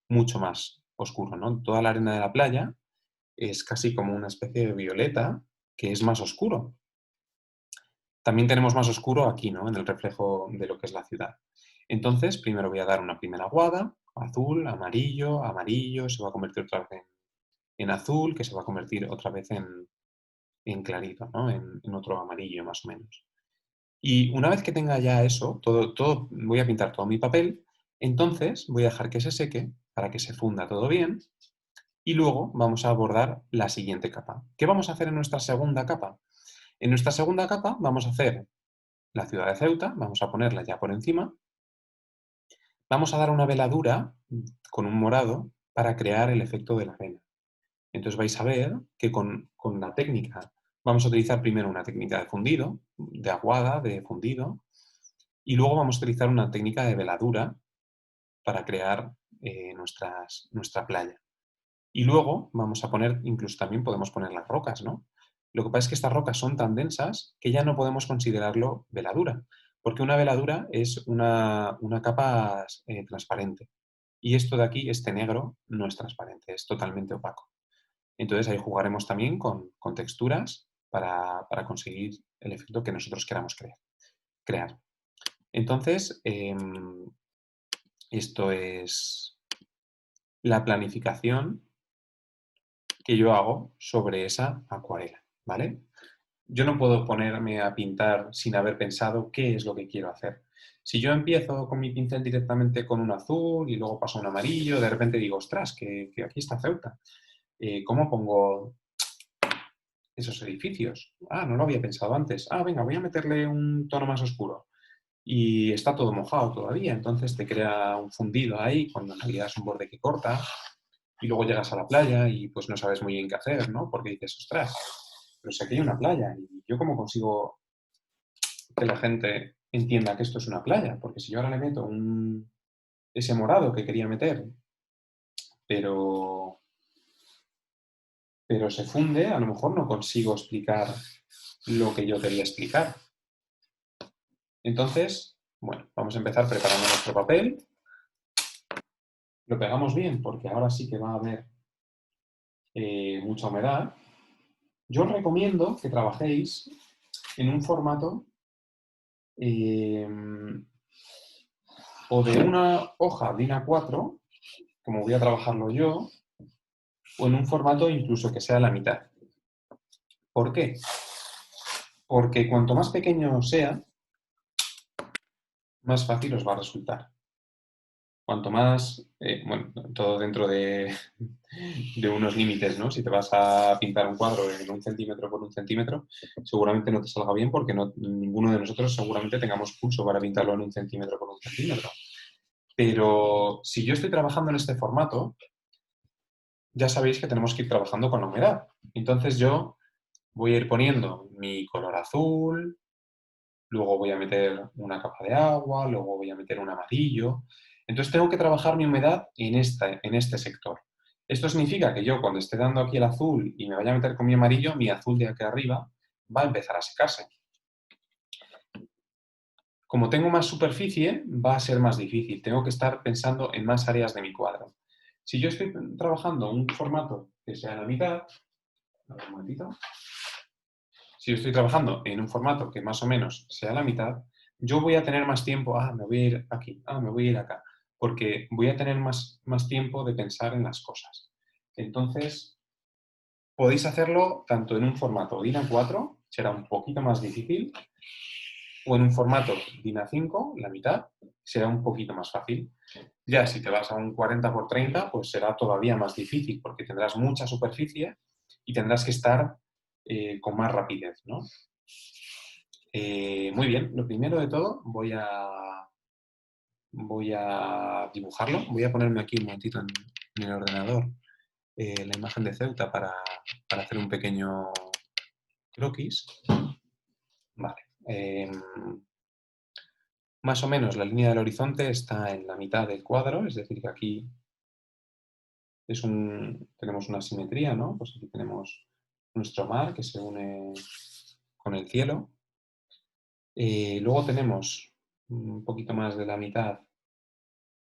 mucho más oscuro, ¿no? Toda la arena de la playa es casi como una especie de violeta que es más oscuro. También tenemos más oscuro aquí, ¿no? En el reflejo de lo que es la ciudad. Entonces, primero voy a dar una primera aguada, azul, amarillo, amarillo, se va a convertir otra vez en azul, que se va a convertir otra vez en clarito, ¿no? En otro amarillo más o menos. Y una vez que tenga ya eso, voy a pintar todo mi papel, entonces voy a dejar que se seque para que se funda todo bien y luego vamos a abordar la siguiente capa. ¿Qué vamos a hacer en nuestra segunda capa? En nuestra segunda capa vamos a hacer la ciudad de Ceuta, vamos a ponerla ya por encima, vamos a dar una veladura con un morado para crear el efecto de la arena. Entonces vais a ver que con la técnica vamos a utilizar primero una técnica de fundido, de aguada, de fundido, y luego vamos a utilizar una técnica de veladura para crear nuestra playa. Y luego vamos a poner, incluso también podemos poner las rocas, ¿no? Lo que pasa es que estas rocas son tan densas que ya no podemos considerarlo veladura, porque una veladura es una capa transparente. Y esto de aquí, este negro, no es transparente, es totalmente opaco. Entonces ahí jugaremos también con texturas para conseguir el efecto que nosotros queramos crear. Entonces, esto es la planificación que yo hago sobre esa acuarela, ¿vale? Yo no puedo ponerme a pintar sin haber pensado qué es lo que quiero hacer. Si yo empiezo con mi pincel directamente con un azul y luego paso a un amarillo, de repente digo, ostras, que aquí está Ceuta. ¿Cómo pongo esos edificios? Ah, no lo había pensado antes. Ah, venga, voy a meterle un tono más oscuro. Y está todo mojado todavía, entonces te crea un fundido ahí, cuando en realidad es un borde que corta. Y luego llegas a la playa y pues no sabes muy bien qué hacer, ¿no? Porque dices, ostras, pero si aquí hay una playa y yo cómo consigo que la gente entienda que esto es una playa, porque si yo ahora le meto ese morado que quería meter, pero, pero se funde, a lo mejor no consigo explicar lo que yo quería explicar. Entonces, bueno, vamos a empezar preparando nuestro papel. Lo pegamos bien porque ahora sí que va a haber mucha humedad. Yo os recomiendo que trabajéis en un formato o de una hoja DIN A4, como voy a trabajarlo yo, o en un formato incluso que sea la mitad. ¿Por qué? Porque cuanto más pequeño sea, más fácil os va a resultar. Cuanto más, bueno, todo dentro de unos límites, ¿no? Si te vas a pintar un cuadro en 1 centímetro por 1 centímetro, seguramente no te salga bien porque ninguno de nosotros seguramente tengamos pulso para pintarlo en 1 centímetro por 1 centímetro. Pero si yo estoy trabajando en este formato, ya sabéis que tenemos que ir trabajando con la humedad. Entonces yo voy a ir poniendo mi color azul, luego voy a meter una capa de agua, luego voy a meter un amarillo. Entonces tengo que trabajar mi humedad en este sector. Esto significa que yo cuando esté dando aquí el azul y me vaya a meter con mi amarillo, mi azul de aquí arriba va a empezar a secarse. Como tengo más superficie, va a ser más difícil. Tengo que estar pensando en más áreas de mi cuadro. Si yo estoy trabajando un formato que sea la mitad, a ver, un momentito. Si yo estoy trabajando en un formato que más o menos sea la mitad, yo voy a tener más tiempo, me voy a ir aquí, me voy a ir acá, porque voy a tener más tiempo de pensar en las cosas. Entonces, podéis hacerlo tanto en un formato DIN A4, será un poquito más difícil, o en un formato DIN A5, la mitad, será un poquito más fácil. Ya si te vas a un 40×30, pues será todavía más difícil, porque tendrás mucha superficie y tendrás que estar con más rapidez, ¿no? Muy bien, lo primero de todo voy a dibujarlo. Voy a ponerme aquí un momentito en el ordenador la imagen de Ceuta para hacer un pequeño croquis. Vale. Más o menos la línea del horizonte está en la mitad del cuadro, es decir, que aquí tenemos una simetría, ¿no? Pues aquí tenemos nuestro mar que se une con el cielo. Luego tenemos un poquito más de la mitad,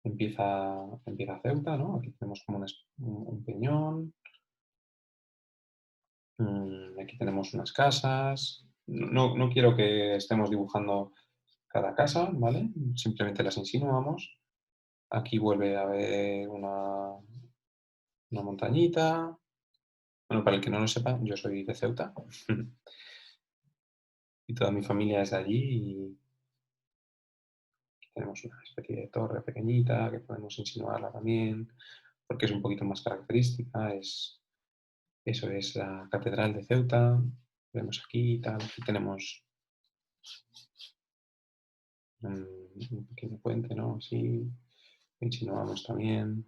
empieza Ceuta, ¿no? Aquí tenemos como un peñón. Aquí tenemos unas casas. No quiero que estemos dibujando cada casa, ¿vale? Simplemente las insinuamos. Aquí vuelve a haber una montañita. Bueno, para el que no lo sepa, yo soy de Ceuta. Y toda mi familia es de allí. Y tenemos una especie de torre pequeñita que podemos insinuarla también, porque es un poquito más característica. Eso es la Catedral de Ceuta. Vemos aquí y tal. Aquí tenemos un pequeño puente, ¿no? Así. Insinuamos también.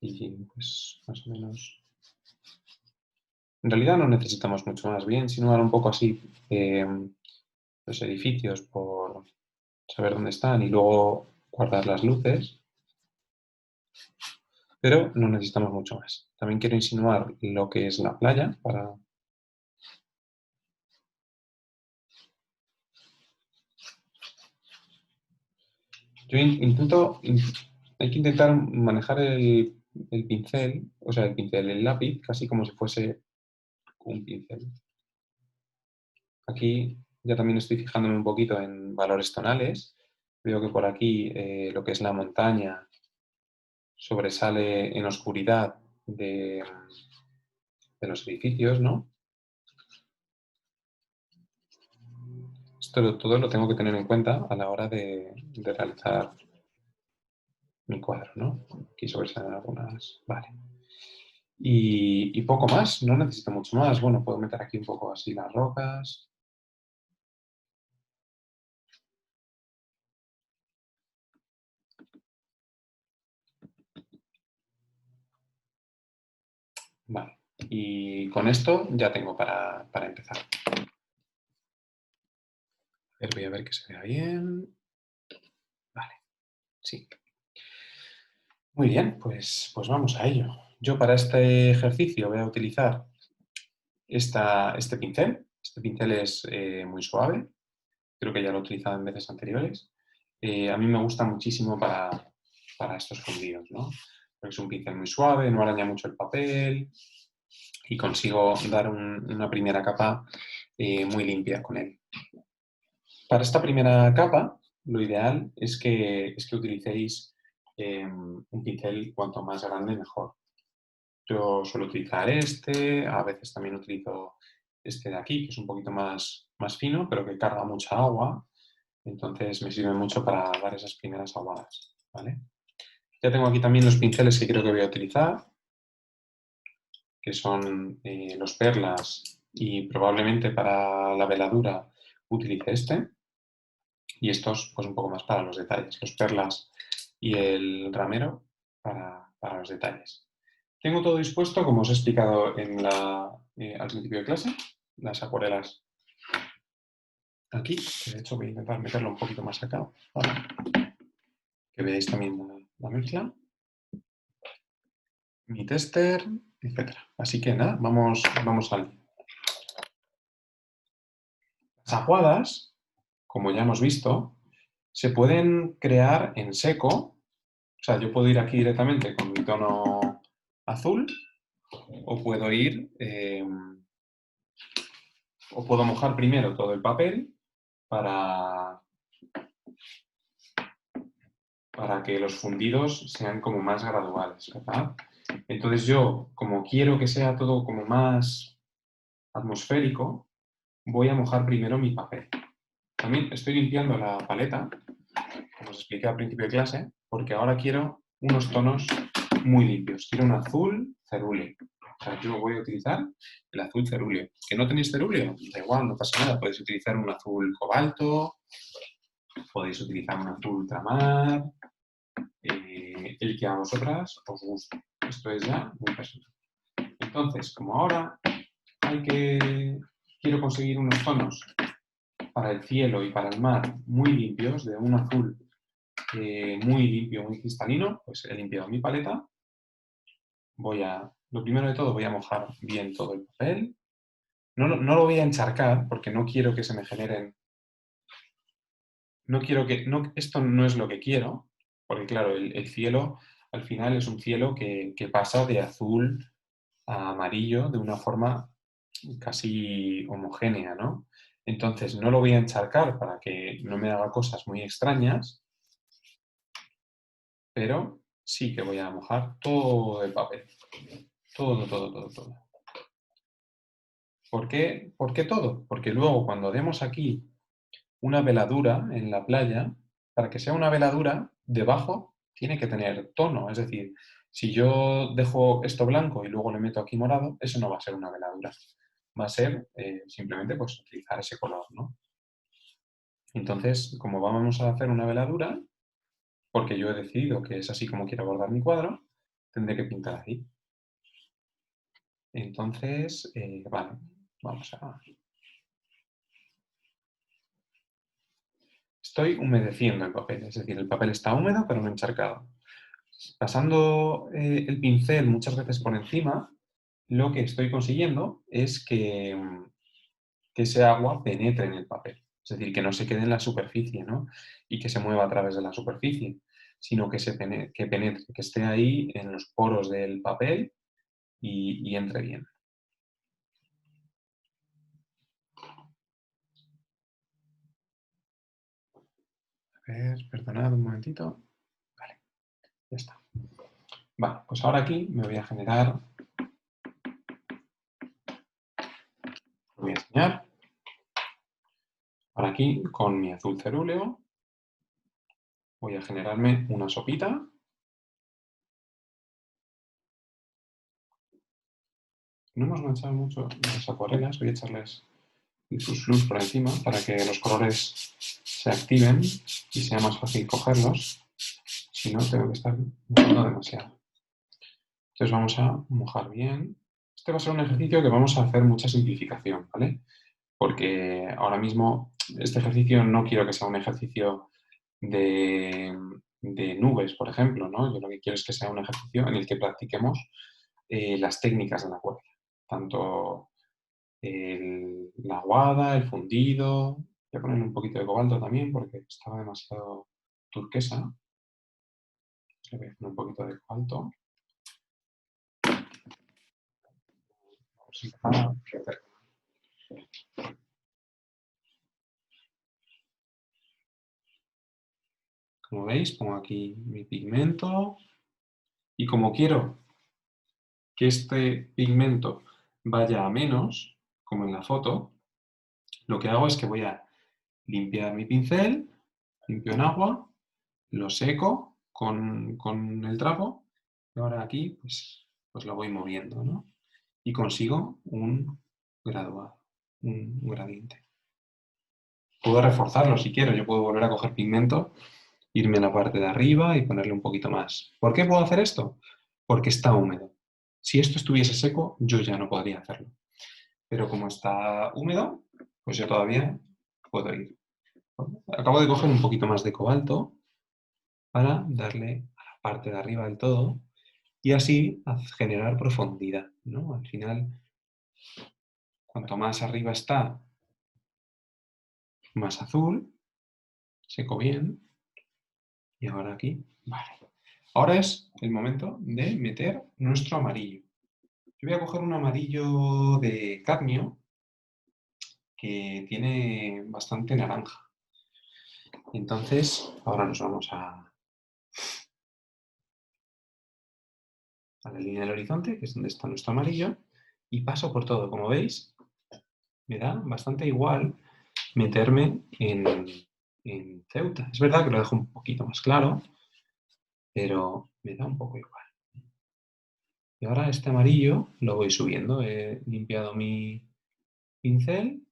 Y pues más o menos. En realidad no necesitamos mucho más. Voy a insinuar un poco así los edificios por saber dónde están y luego guardar las luces. Pero no necesitamos mucho más. También quiero insinuar lo que es la playa para... Yo hay que intentar manejar el pincel, o sea, el lápiz, casi como si fuese un pincel. Aquí ya también estoy fijándome un poquito en valores tonales. Veo que por aquí lo que es la montaña sobresale en oscuridad de los edificios, ¿no? Esto todo lo tengo que tener en cuenta a la hora de realizar mi cuadro, ¿no? Aquí sobresalen algunas... Vale. Y poco más, no necesito mucho más. Bueno, puedo meter aquí un poco así las rocas. Vale. Y con esto ya tengo para empezar. Voy a ver que se vea bien. Vale, sí. Muy bien, pues vamos a ello. Yo para este ejercicio voy a utilizar este pincel. Este pincel es muy suave. Creo que ya lo he utilizado en veces anteriores. A mí me gusta muchísimo para estos fundidos, ¿no? Porque es un pincel muy suave, no araña mucho el papel y consigo dar una primera capa muy limpia con él. Para esta primera capa, lo ideal es que utilicéis un pincel cuanto más grande mejor. Yo suelo utilizar este, a veces también utilizo este de aquí, que es un poquito más fino, pero que carga mucha agua. Entonces me sirve mucho para dar esas primeras aguadas, ¿vale? Ya tengo aquí también los pinceles que creo que voy a utilizar, que son los perlas y probablemente para la veladura utilice este. Y estos, pues un poco más para los detalles. Los perlas y el ramero para los detalles. Tengo todo dispuesto, como os he explicado al principio de clase, las acuarelas aquí, que de hecho voy a intentar meterlo un poquito más acá para que veáis también la mezcla. mi tester, etc. Así que nada, vamos al... Las aguadas, como ya hemos visto, se pueden crear en seco. O sea, yo puedo ir aquí directamente con mi tono azul o puedo ir... o puedo mojar primero todo el papel para que los fundidos sean como más graduales, ¿verdad? Entonces yo, como quiero que sea todo como más atmosférico, voy a mojar primero mi papel. También estoy limpiando la paleta, como os expliqué al principio de clase, porque ahora quiero unos tonos muy limpios. Quiero un azul cerúleo. O sea, yo voy a utilizar el azul cerúleo. ¿Que no tenéis cerúleo? Da igual, no pasa nada. Podéis utilizar un azul cobalto, podéis utilizar un azul ultramar, el que a vosotras os guste. Esto es ya muy personal. Entonces, como ahora quiero conseguir unos tonos para el cielo y para el mar muy limpios, de un azul muy limpio, muy cristalino, pues he limpiado mi paleta. Lo primero de todo, voy a mojar bien todo el papel. No lo voy a encharcar porque no quiero que se me generen... esto no es lo que quiero, porque claro, el cielo al final es un cielo que pasa de azul a amarillo de una forma casi homogénea, ¿no? Entonces no lo voy a encharcar para que no me haga cosas muy extrañas, pero sí que voy a mojar todo el papel. Todo, todo, todo, todo. ¿Por qué todo? Porque luego cuando demos aquí una veladura en la playa, para que sea una veladura, debajo tiene que tener tono. Es decir, si yo dejo esto blanco y luego le meto aquí morado, eso no va a ser una veladura. Va a ser simplemente pues, utilizar ese color, ¿no? Entonces, como vamos a hacer una veladura, porque yo he decidido que es así como quiero abordar mi cuadro, tendré que pintar así. Entonces, vale, vamos a... Estoy humedeciendo el papel, es decir, el papel está húmedo pero no encharcado. Pasando el pincel muchas veces por encima, lo que estoy consiguiendo es que ese agua penetre en el papel. Es decir, que no se quede en la superficie, ¿no? Y que se mueva a través de la superficie, sino que que penetre, que esté ahí en los poros del papel y entre bien. A ver, perdonad un momentito. Vale, ya está. Vale, pues ahora aquí me voy a generar... Lo voy a enseñar. Ahora aquí, con mi azul cerúleo, voy a generarme una sopita. No hemos manchado mucho las acuarelas, voy a echarles el flush por encima para que los colores se activen y sea más fácil cogerlos. Si no, tengo que estar mojando demasiado. Entonces vamos a mojar bien. Este va a ser un ejercicio que vamos a hacer mucha simplificación, ¿vale? Porque ahora mismo este ejercicio no quiero que sea un ejercicio de nubes, por ejemplo, ¿no? Yo lo que quiero es que sea un ejercicio en el que practiquemos las técnicas de la acuarela. Tanto la aguada, el fundido. Voy a poner un poquito de cobalto también porque estaba demasiado turquesa. Le voy a poner un poquito de cobalto. Como veis, pongo aquí mi pigmento y como quiero que este pigmento vaya a menos, como en la foto, lo que hago es que voy a limpiar mi pincel, limpio en agua, lo seco con el trapo y ahora aquí pues lo voy moviendo, ¿no? Y consigo un graduado, un gradiente. Puedo reforzarlo si quiero, yo puedo volver a coger pigmento, irme a la parte de arriba y ponerle un poquito más. ¿Por qué puedo hacer esto? Porque está húmedo. Si esto estuviese seco, yo ya no podría hacerlo. Pero como está húmedo, pues yo todavía puedo ir. Acabo de coger un poquito más de cobalto para darle a la parte de arriba del todo y así generar profundidad, ¿no? Al final, cuanto más arriba está, más azul, seco bien, y ahora aquí, vale. Ahora es el momento de meter nuestro amarillo. Yo voy a coger un amarillo de cadmio que tiene bastante naranja. Entonces, ahora nos vamos a la línea del horizonte, que es donde está nuestro amarillo, y paso por todo. Como veis, me da bastante igual meterme en Ceuta. Es verdad que lo dejo un poquito más claro, pero me da un poco igual. Y ahora este amarillo lo voy subiendo. He limpiado mi pincel.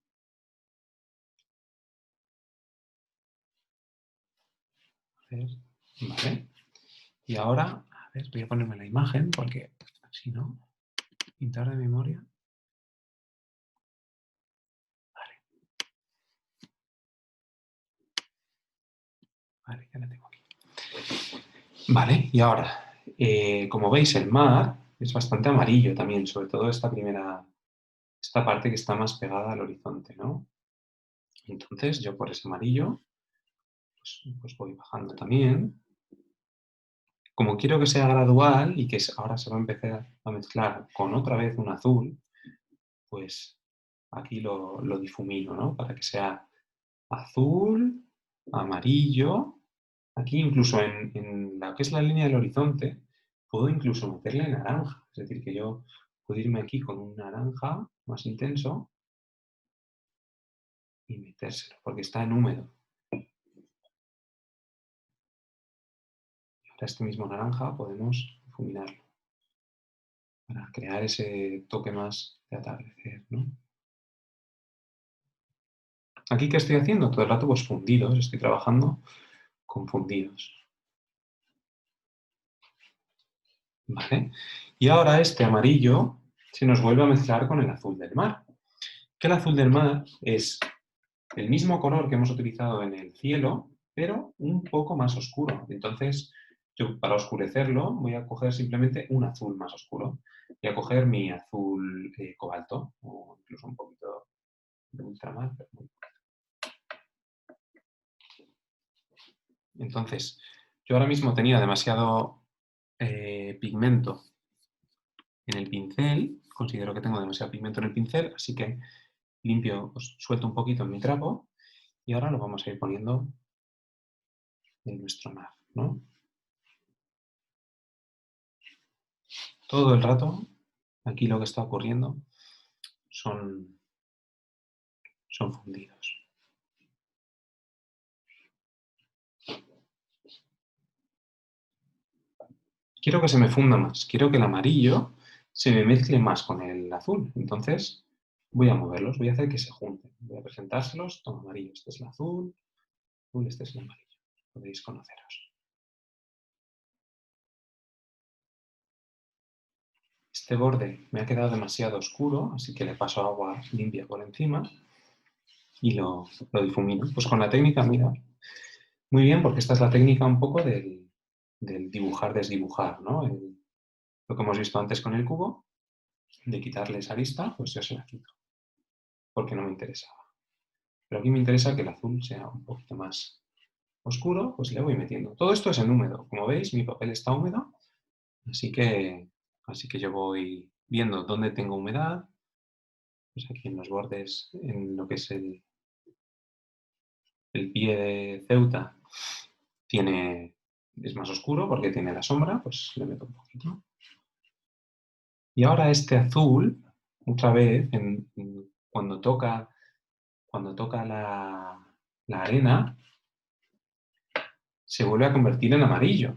A ver, vale. Y ahora, a ver, voy a ponerme la imagen porque si no, pintar de memoria. Vale, ya la tengo aquí. Vale, y ahora, como veis, el mar es bastante amarillo también, sobre todo esta parte que está más pegada al horizonte, ¿no? Entonces, yo por ese amarillo, pues voy bajando también. Como quiero que sea gradual y que ahora se va a empezar a mezclar con otra vez un azul, pues aquí lo difumino, ¿no? Para que sea azul, amarillo. Aquí incluso en la que es la línea del horizonte, puedo incluso meterle naranja. Es decir, que yo puedo irme aquí con un naranja más intenso y metérselo, porque está en húmedo. Ahora este mismo naranja podemos difuminarlo para crear ese toque más de atardecer, ¿no? Aquí, ¿qué estoy haciendo? Todo el rato, pues fundidos. Estoy trabajando con fundidos. ¿Vale? Y ahora este amarillo se nos vuelve a mezclar con el azul del mar. Que el azul del mar es el mismo color que hemos utilizado en el cielo, pero un poco más oscuro. Entonces, yo para oscurecerlo voy a coger simplemente un azul más oscuro. Voy a coger mi azul cobalto, o incluso un poquito de ultramar. Entonces, yo ahora mismo tenía demasiado pigmento en el pincel, considero que tengo demasiado pigmento en el pincel, así que limpio, pues, suelto un poquito en mi trapo y ahora lo vamos a ir poniendo en nuestro mar, ¿no? Todo el rato, aquí lo que está ocurriendo son fundidos. Quiero que se me funda más, quiero que el amarillo se me mezcle más con el azul, entonces voy a moverlos, voy a hacer que se junten. Voy a presentárselos, toma amarillo, este es el azul, este es el amarillo. Podéis conoceros. Este borde me ha quedado demasiado oscuro, así que le paso agua limpia por encima y lo difumino. Pues con la técnica, mira, muy bien, porque esta es la técnica un poco del dibujar, desdibujar, ¿no? Lo que hemos visto antes con el cubo, de quitarle esa arista, pues yo se la quito, porque no me interesaba. Pero aquí me interesa que el azul sea un poquito más oscuro, pues le voy metiendo. Todo esto es en húmedo. Como veis, mi papel está húmedo, así que yo voy viendo dónde tengo humedad, pues aquí en los bordes, en lo que es el pie de Ceuta, es más oscuro porque tiene la sombra, pues le meto un poquito. Y ahora este azul, otra vez, cuando toca la arena, se vuelve a convertir en amarillo,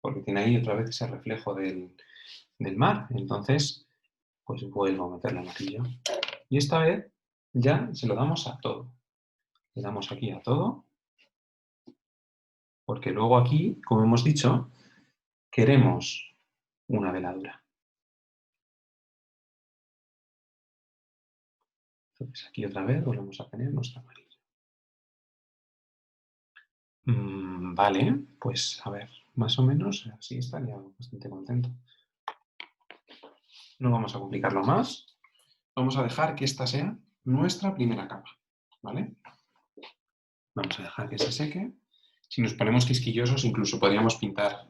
porque tiene ahí otra vez ese reflejo del mar. Entonces, pues vuelvo a meterle amarillo. Y esta vez ya se lo damos a todo. Le damos aquí a todo, porque luego aquí, como hemos dicho, queremos una veladura. Entonces aquí otra vez volvemos a tener nuestro amarillo. Vale, pues a ver. más o menos así estaría bastante contento. No vamos a complicarlo más. Vamos a dejar que esta sea nuestra primera capa, ¿vale? Vamos a dejar que se seque. Si nos ponemos quisquillosos, incluso podríamos pintar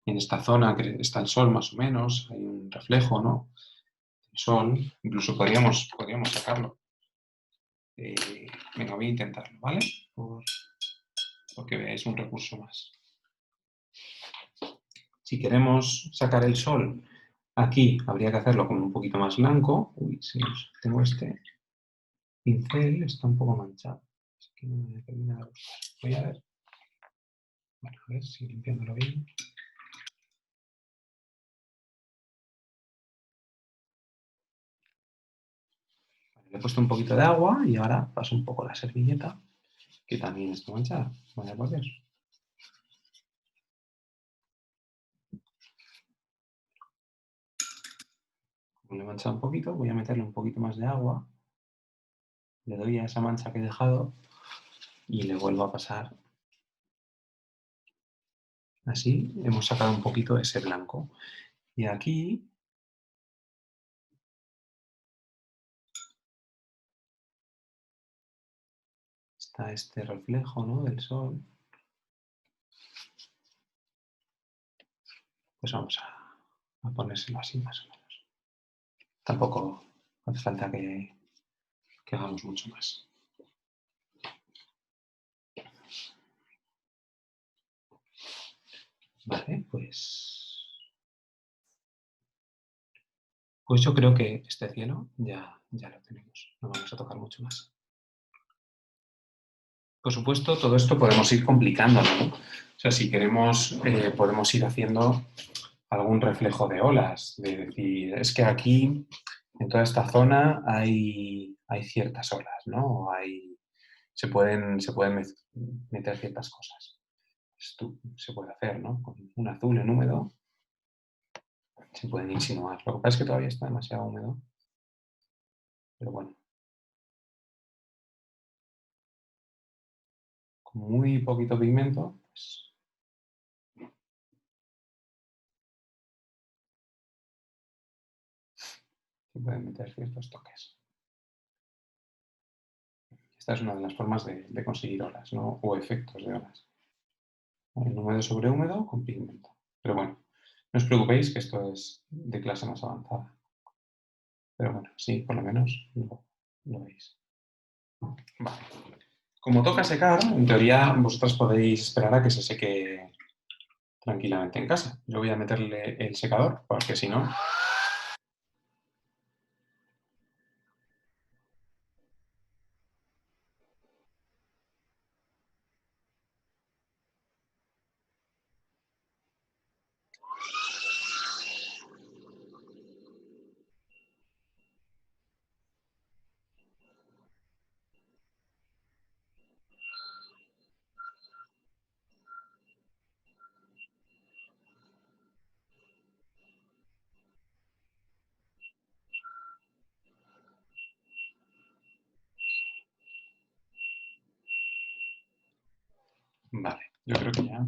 en esta zona que está el sol más o menos, hay un reflejo, ¿no? El sol, incluso podríamos sacarlo. Venga, voy a intentarlo, ¿vale? Porque veáis un recurso más. Si queremos sacar el sol aquí, habría que hacerlo con un poquito más blanco. Uy, si tengo este pincel, está un poco manchado. Así que no me termina de gustar. Voy a ver. Bueno, a ver si limpiándolo bien. Vale, le he puesto un poquito de agua y ahora paso un poco la servilleta, que también está manchada. Vaya por Dios. Como le he manchado un poquito, voy a meterle un poquito más de agua. Le doy a esa mancha que he dejado y le vuelvo a pasar. Así hemos sacado un poquito de ese blanco. Y aquí está este reflejo, ¿no?, del sol. Pues vamos a ponérselo así más o menos. Tampoco hace falta que hagamos mucho más. Vale, pues yo creo que este cielo ya lo tenemos. No vamos a tocar mucho más. Por supuesto, todo esto podemos ir complicándolo, ¿no? O sea, si queremos, podemos ir haciendo algún reflejo de olas, de decir, es que aquí, en toda esta zona, hay ciertas olas, ¿no? Se pueden meter ciertas cosas. Esto se puede hacer, ¿no? Con un azul en húmedo se pueden insinuar. Lo que pasa es que todavía está demasiado húmedo, pero bueno. Con muy poquito pigmento, pues se pueden meter ciertos toques. Esta es una de las formas de conseguir olas, ¿no? O efectos de olas. En húmedo sobre húmedo con pigmento. Pero bueno, no os preocupéis que esto es de clase más avanzada. Pero bueno, sí, por lo menos lo veis. Vale. Como toca secar, en teoría vosotras podéis esperar a que se seque tranquilamente en casa. Yo voy a meterle el secador, porque si no... Vale, yo creo que ya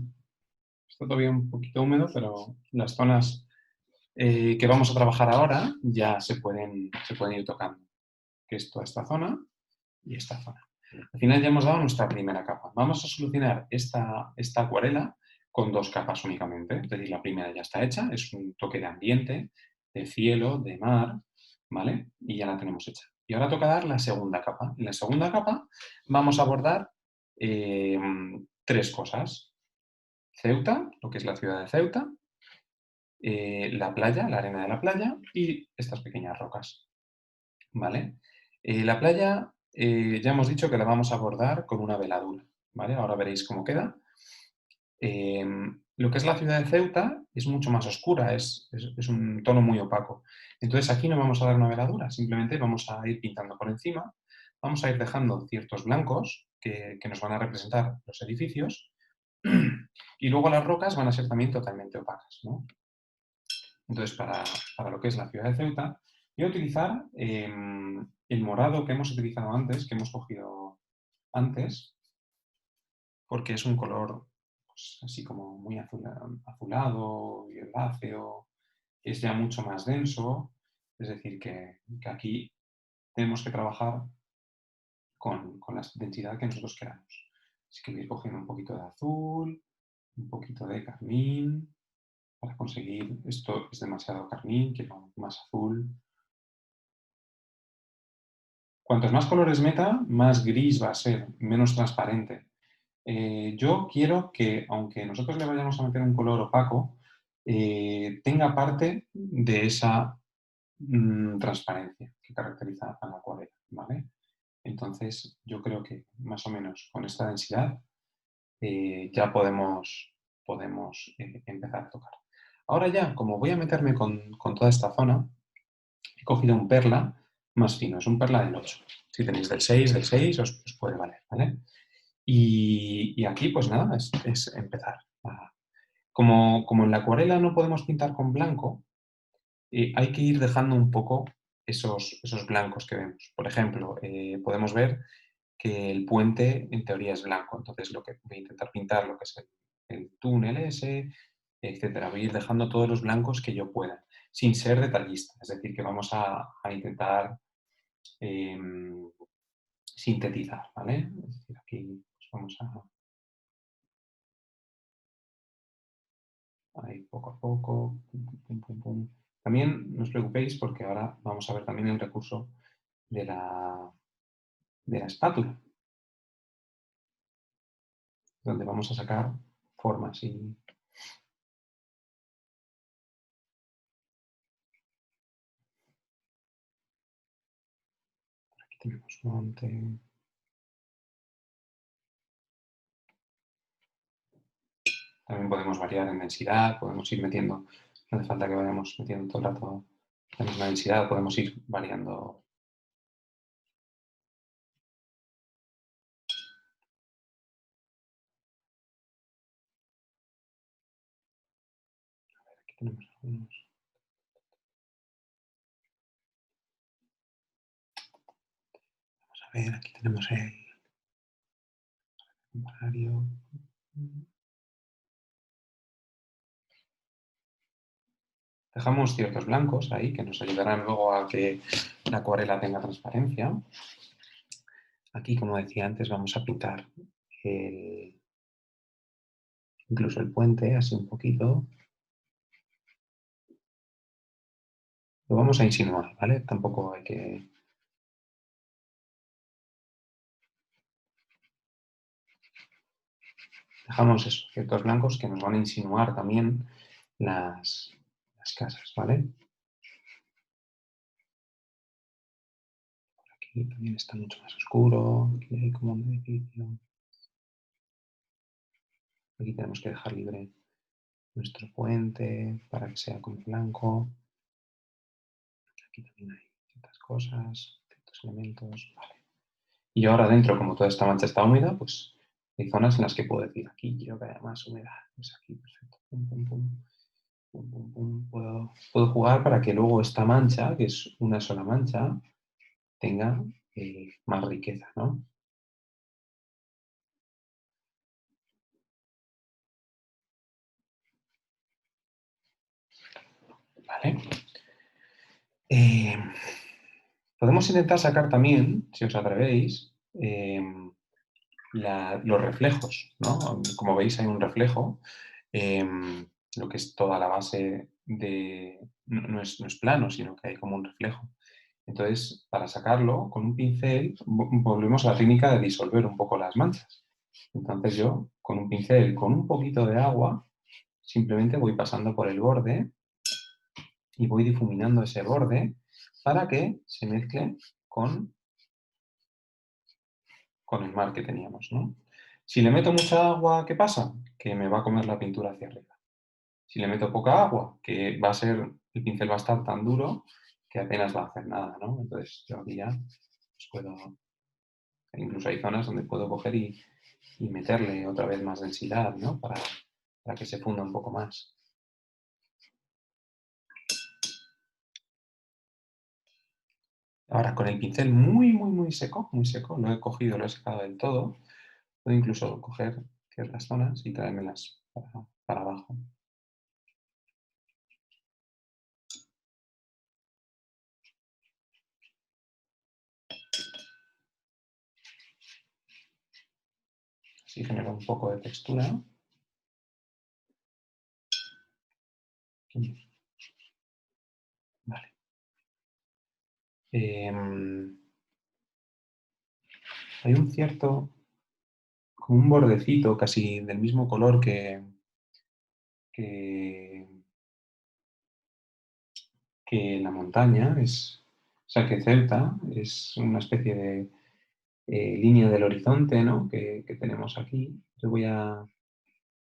está todavía un poquito húmedo, pero las zonas que vamos a trabajar ahora ya se pueden ir tocando, que es toda esta zona y esta zona. Al final ya hemos dado nuestra primera capa. Vamos a solucionar esta acuarela con dos capas únicamente. Es decir, la primera ya está hecha, es un toque de ambiente, de cielo, de mar, ¿vale? Y ya la tenemos hecha. Y ahora toca dar la segunda capa. En la segunda capa vamos a abordar tres cosas. Ceuta, lo que es la ciudad de Ceuta, la playa, la arena de la playa y estas pequeñas rocas, ¿vale? La playa ya hemos dicho que la vamos a abordar con una veladura, ¿vale? Ahora veréis cómo queda. Lo que es la ciudad de Ceuta es mucho más oscura, es un tono muy opaco. Entonces aquí no vamos a dar una veladura, simplemente vamos a ir pintando por encima, vamos a ir dejando ciertos blancos que nos van a representar los edificios y luego las rocas van a ser también totalmente opacas, ¿no? Entonces, para lo que es la ciudad de Ceuta, voy a utilizar el morado que hemos utilizado antes, que hemos cogido antes, porque es un color pues, así como muy azulado, violáceo, es ya mucho más denso. Es decir, que aquí tenemos que trabajar con la densidad que nosotros queramos. Así que voy a ir cogiendo un poquito de azul, un poquito de carmín, para conseguir, esto es demasiado carmín, quiero más azul. Cuantos más colores meta, más gris va a ser, menos transparente. Yo quiero que, aunque nosotros le vayamos a meter un color opaco, tenga parte de esa transparencia que caracteriza a la acuarela, ¿vale? Entonces, yo creo que más o menos con esta densidad ya podemos empezar a tocar. Ahora ya, como voy a meterme con toda esta zona, he cogido un perla más fino, es un perla del 8. Si tenéis del 6 os puede valer, ¿vale? Y aquí, pues nada, es empezar. Como en la acuarela no podemos pintar con blanco, hay que ir dejando un poco esos blancos que vemos. Por ejemplo, podemos ver que el puente en teoría es blanco, entonces lo que voy a intentar pintar lo que es el túnel ese, etcétera. Voy a ir dejando todos los blancos que yo pueda, sin ser detallista. Es decir, que vamos a intentar sintetizar, ¿vale? Es decir, aquí pues vamos a ir poco a poco. Pum, pum, pum, pum. También no os preocupéis porque ahora vamos a ver también el recurso de la espátula, donde vamos a sacar formas y aquí tenemos monte. También podemos variar en densidad, podemos ir metiendo, no hace falta que vayamos metiendo todo el rato la misma densidad, podemos ir variando. Aquí tenemos algunos. Vamos a ver, aquí tenemos el horario. Dejamos ciertos blancos ahí que nos ayudarán luego a que la acuarela tenga transparencia. Aquí, como decía antes, vamos a pintar incluso el puente, así un poquito. Lo vamos a insinuar, ¿vale? Tampoco hay que... Dejamos eso, ciertos blancos que nos van a insinuar también las casas, ¿vale? Aquí también está mucho más oscuro, aquí hay como un edificio. Aquí tenemos que dejar libre nuestro puente para que sea como blanco. Aquí también hay ciertas cosas, ciertos elementos, vale. Y ahora dentro, como toda esta mancha está húmeda, pues hay zonas en las que puedo decir, aquí quiero que haya más humedad. Pues aquí, perfecto. Pum, pum, pum. Pum, pum, pum. Puedo jugar para que luego esta mancha, que es una sola mancha, tenga más riqueza, ¿no? ¿Vale? Podemos intentar sacar también, si os atrevéis, los reflejos, ¿no? Como veis hay un reflejo, lo que es toda la base de... No es plano, sino que hay como un reflejo. Entonces, para sacarlo, con un pincel, volvemos a la técnica de disolver un poco las manchas. Entonces yo, con un pincel, con un poquito de agua, simplemente voy pasando por el borde y voy difuminando ese borde para que se mezcle con el mar que teníamos, ¿no? Si le meto mucha agua, ¿qué pasa? Que me va a comer la pintura hacia arriba. Si le meto poca agua, que va a ser, el pincel va a estar tan duro que apenas va a hacer nada, ¿no? Entonces yo aquí ya pues puedo, incluso hay zonas donde puedo coger y meterle otra vez más densidad, ¿no? Para que se funda un poco más. Ahora, con el pincel muy seco, lo he cogido, lo he secado del todo, puedo incluso coger ciertas zonas y traérmelas para abajo. Así genera un poco de textura. Vale. Hay un cierto, como un bordecito casi del mismo color que la montaña, o sea, que Ceuta es una especie de línea del horizonte, ¿no? que tenemos aquí. Yo voy a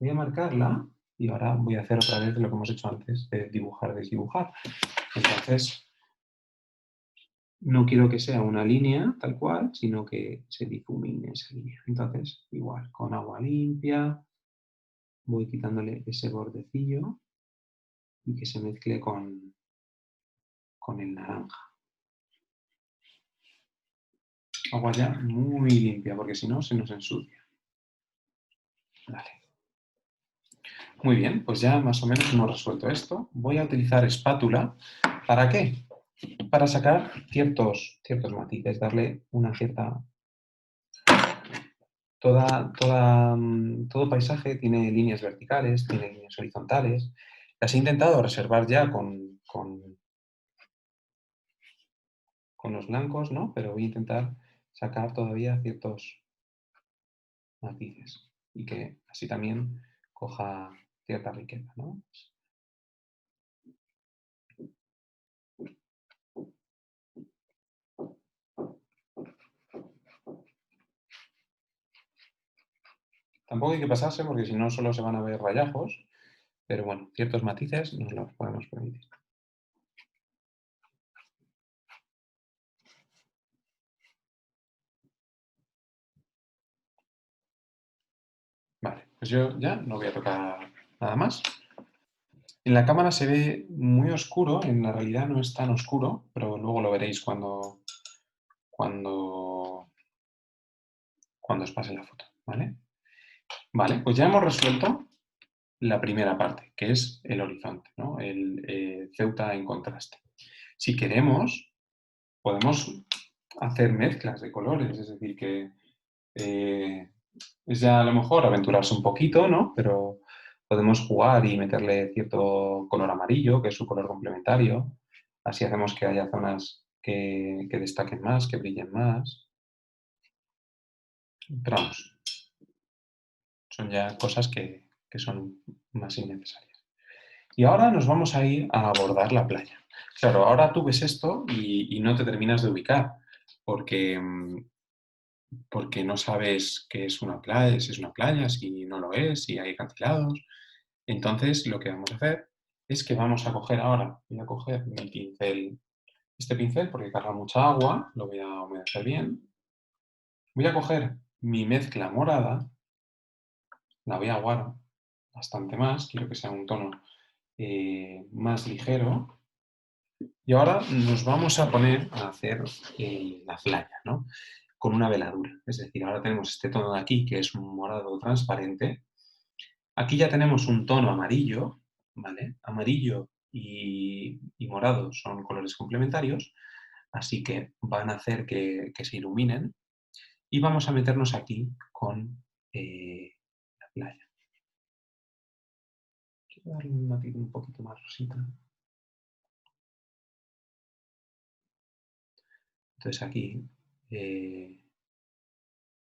marcarla y ahora voy a hacer otra vez lo que hemos hecho antes, de dibujar, desdibujar. Entonces, no quiero que sea una línea tal cual, sino que se difumine esa línea. Entonces, igual, con agua limpia, voy quitándole ese bordecillo y que se mezcle con el naranja. Agua ya muy limpia, porque si no se nos ensucia. Vale. Muy bien, pues ya más o menos hemos resuelto esto. Voy a utilizar espátula. ¿Para qué? Para sacar ciertos matices, darle una cierta... Todo paisaje tiene líneas verticales, tiene líneas horizontales. Las he intentado reservar ya con los blancos, ¿no? Pero voy a intentar sacar todavía ciertos matices y que así también coja cierta riqueza, ¿no? Tampoco hay que pasarse porque si no solo se van a ver rayajos, pero bueno, ciertos matices nos los podemos permitir. Vale, pues yo ya no voy a tocar nada más. En la cámara se ve muy oscuro, en la realidad no es tan oscuro, pero luego lo veréis cuando os pase la foto, ¿vale? Vale, pues ya hemos resuelto la primera parte, que es el horizonte, ¿no? El Ceuta en contraste. Si queremos, podemos hacer mezclas de colores, es decir, que es ya a lo mejor aventurarse un poquito, ¿no? Pero podemos jugar y meterle cierto color amarillo, que es su color complementario. Así hacemos que haya zonas que destaquen más, que brillen más. Pero vamos, son ya cosas que son más innecesarias. Y ahora nos vamos a ir a abordar la playa. Claro, ahora tú ves esto y no te terminas de ubicar, porque no sabes qué es una playa, si es una playa, si no lo es, si hay acantilados. Entonces, lo que vamos a hacer es que vamos a coger ahora, voy a coger mi pincel, este pincel porque carga mucha agua, lo voy a humedecer bien. Voy a coger mi mezcla morada, la voy a aguar bastante más, quiero que sea un tono más ligero. Y ahora nos vamos a poner a hacer la playa, ¿no? Con una veladura. Es decir, ahora tenemos este tono de aquí, que es un morado transparente. Aquí ya tenemos un tono amarillo, ¿vale? Amarillo y morado son colores complementarios, así que van a hacer que se iluminen. Y vamos a meternos aquí con la playa. Quiero darle un matiz un poquito más rosita. Entonces aquí,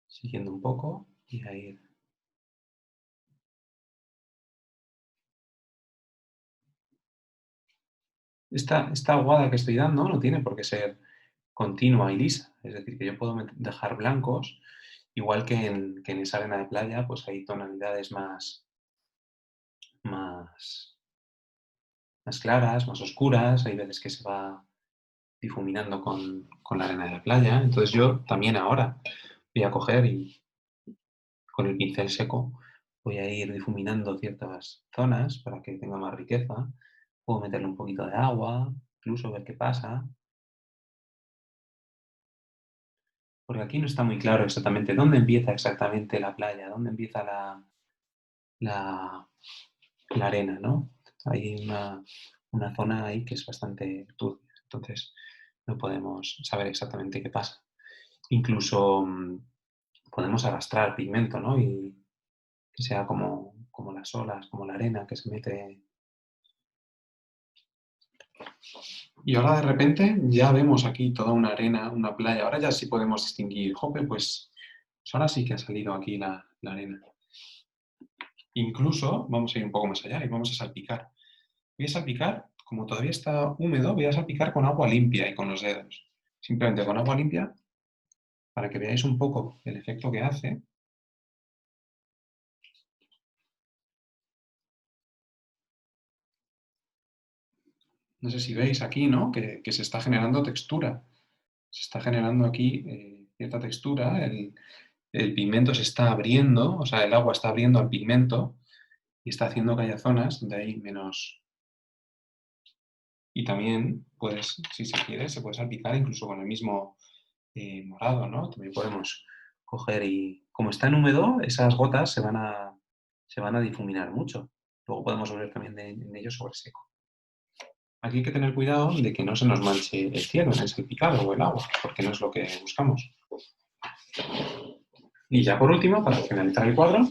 siguiendo un poco, y a ir... Esta aguada que estoy dando no tiene por qué ser continua y lisa. Es decir, que yo puedo dejar blancos, igual que en esa arena de playa, pues hay tonalidades más, más claras, más oscuras, hay veces que se va difuminando con la arena de la playa. Entonces yo también ahora voy a coger y con el pincel seco voy a ir difuminando ciertas zonas para que tenga más riqueza. Puedo meterle un poquito de agua, incluso ver qué pasa. Porque aquí no está muy claro exactamente dónde empieza exactamente la playa, dónde empieza la arena, ¿no? Hay una zona ahí que es bastante turbia, entonces no podemos saber exactamente qué pasa. Incluso podemos arrastrar pigmento, ¿no? Y que sea como las olas, como la arena que se mete. Y ahora de repente ya vemos aquí toda una arena, una playa. Ahora ya sí podemos distinguir, jope, pues ahora sí que ha salido aquí la arena. Incluso vamos a ir un poco más allá y vamos a salpicar. Voy a salpicar, como todavía está húmedo, voy a salpicar con agua limpia y con los dedos. Simplemente con agua limpia para que veáis un poco el efecto que hace. No sé si veis aquí, ¿no? Que se está generando textura. Se está generando aquí cierta textura. El pigmento se está abriendo, o sea, el agua está abriendo al pigmento y está haciendo que haya zonas donde hay menos. Y también, pues, si se quiere, se puede salpicar incluso con el mismo morado, ¿no? También podemos coger y, como está en húmedo, esas gotas se van a difuminar mucho. Luego podemos volver también en ellos sobre seco. Aquí hay que tener cuidado de que no se nos manche el cielo en el salpicado o el agua, porque no es lo que buscamos. Y ya por último, para finalizar el cuadro,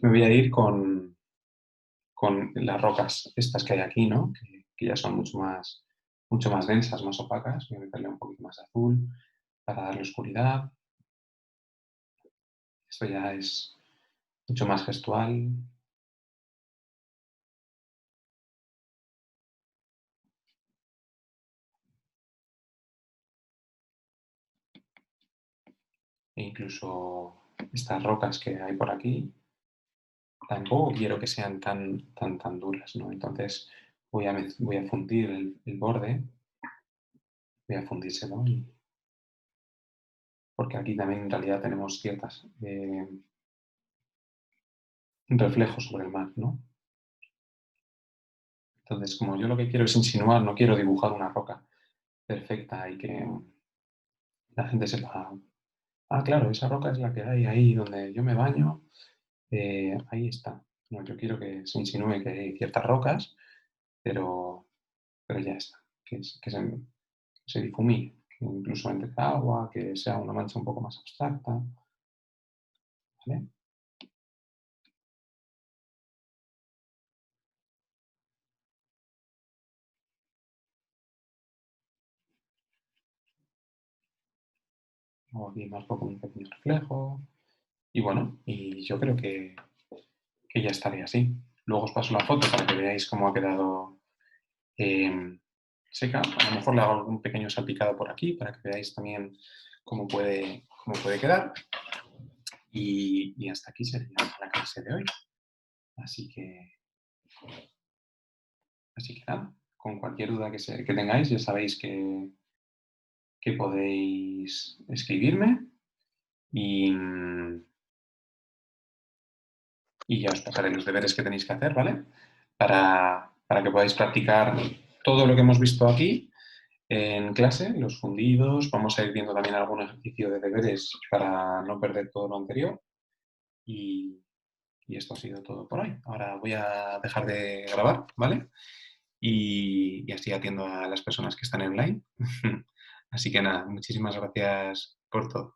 me voy a ir con las rocas estas que hay aquí, ¿no? Que ya son mucho más densas, más opacas. Voy a meterle un poquito más de azul para darle oscuridad. Esto ya es mucho más gestual. E incluso estas rocas que hay por aquí, tampoco quiero que sean tan duras, ¿no? Entonces voy a fundir el borde, voy a fundírselo, porque aquí también en realidad tenemos ciertas reflejos sobre el mar, ¿no? Entonces, como yo lo que quiero es insinuar, no quiero dibujar una roca perfecta y que la gente sepa, ah, claro, esa roca es la que hay ahí donde yo me baño, ahí está. No, yo quiero que se insinúe que hay ciertas rocas, pero ya está, que se difumine, que incluso entre agua, que sea una mancha un poco más abstracta, ¿vale? Hago aquí más poco un pequeño reflejo, y bueno, y yo creo que ya estaría así. Luego os paso la foto para que veáis cómo ha quedado seca. A lo mejor le hago algún pequeño salpicado por aquí para que veáis también cómo puede quedar. Y hasta aquí sería la clase de hoy. Así que nada, con cualquier duda que tengáis, ya sabéis que podéis escribirme y, y ya os pasaré los deberes que tenéis que hacer, ¿vale? Para que podáis practicar todo lo que hemos visto aquí en clase, los fundidos. Vamos a ir viendo también algún ejercicio de deberes para no perder todo lo anterior. Y esto ha sido todo por hoy. Ahora voy a dejar de grabar, ¿vale? Y así atiendo a las personas que están en online. Así que nada, muchísimas gracias por todo.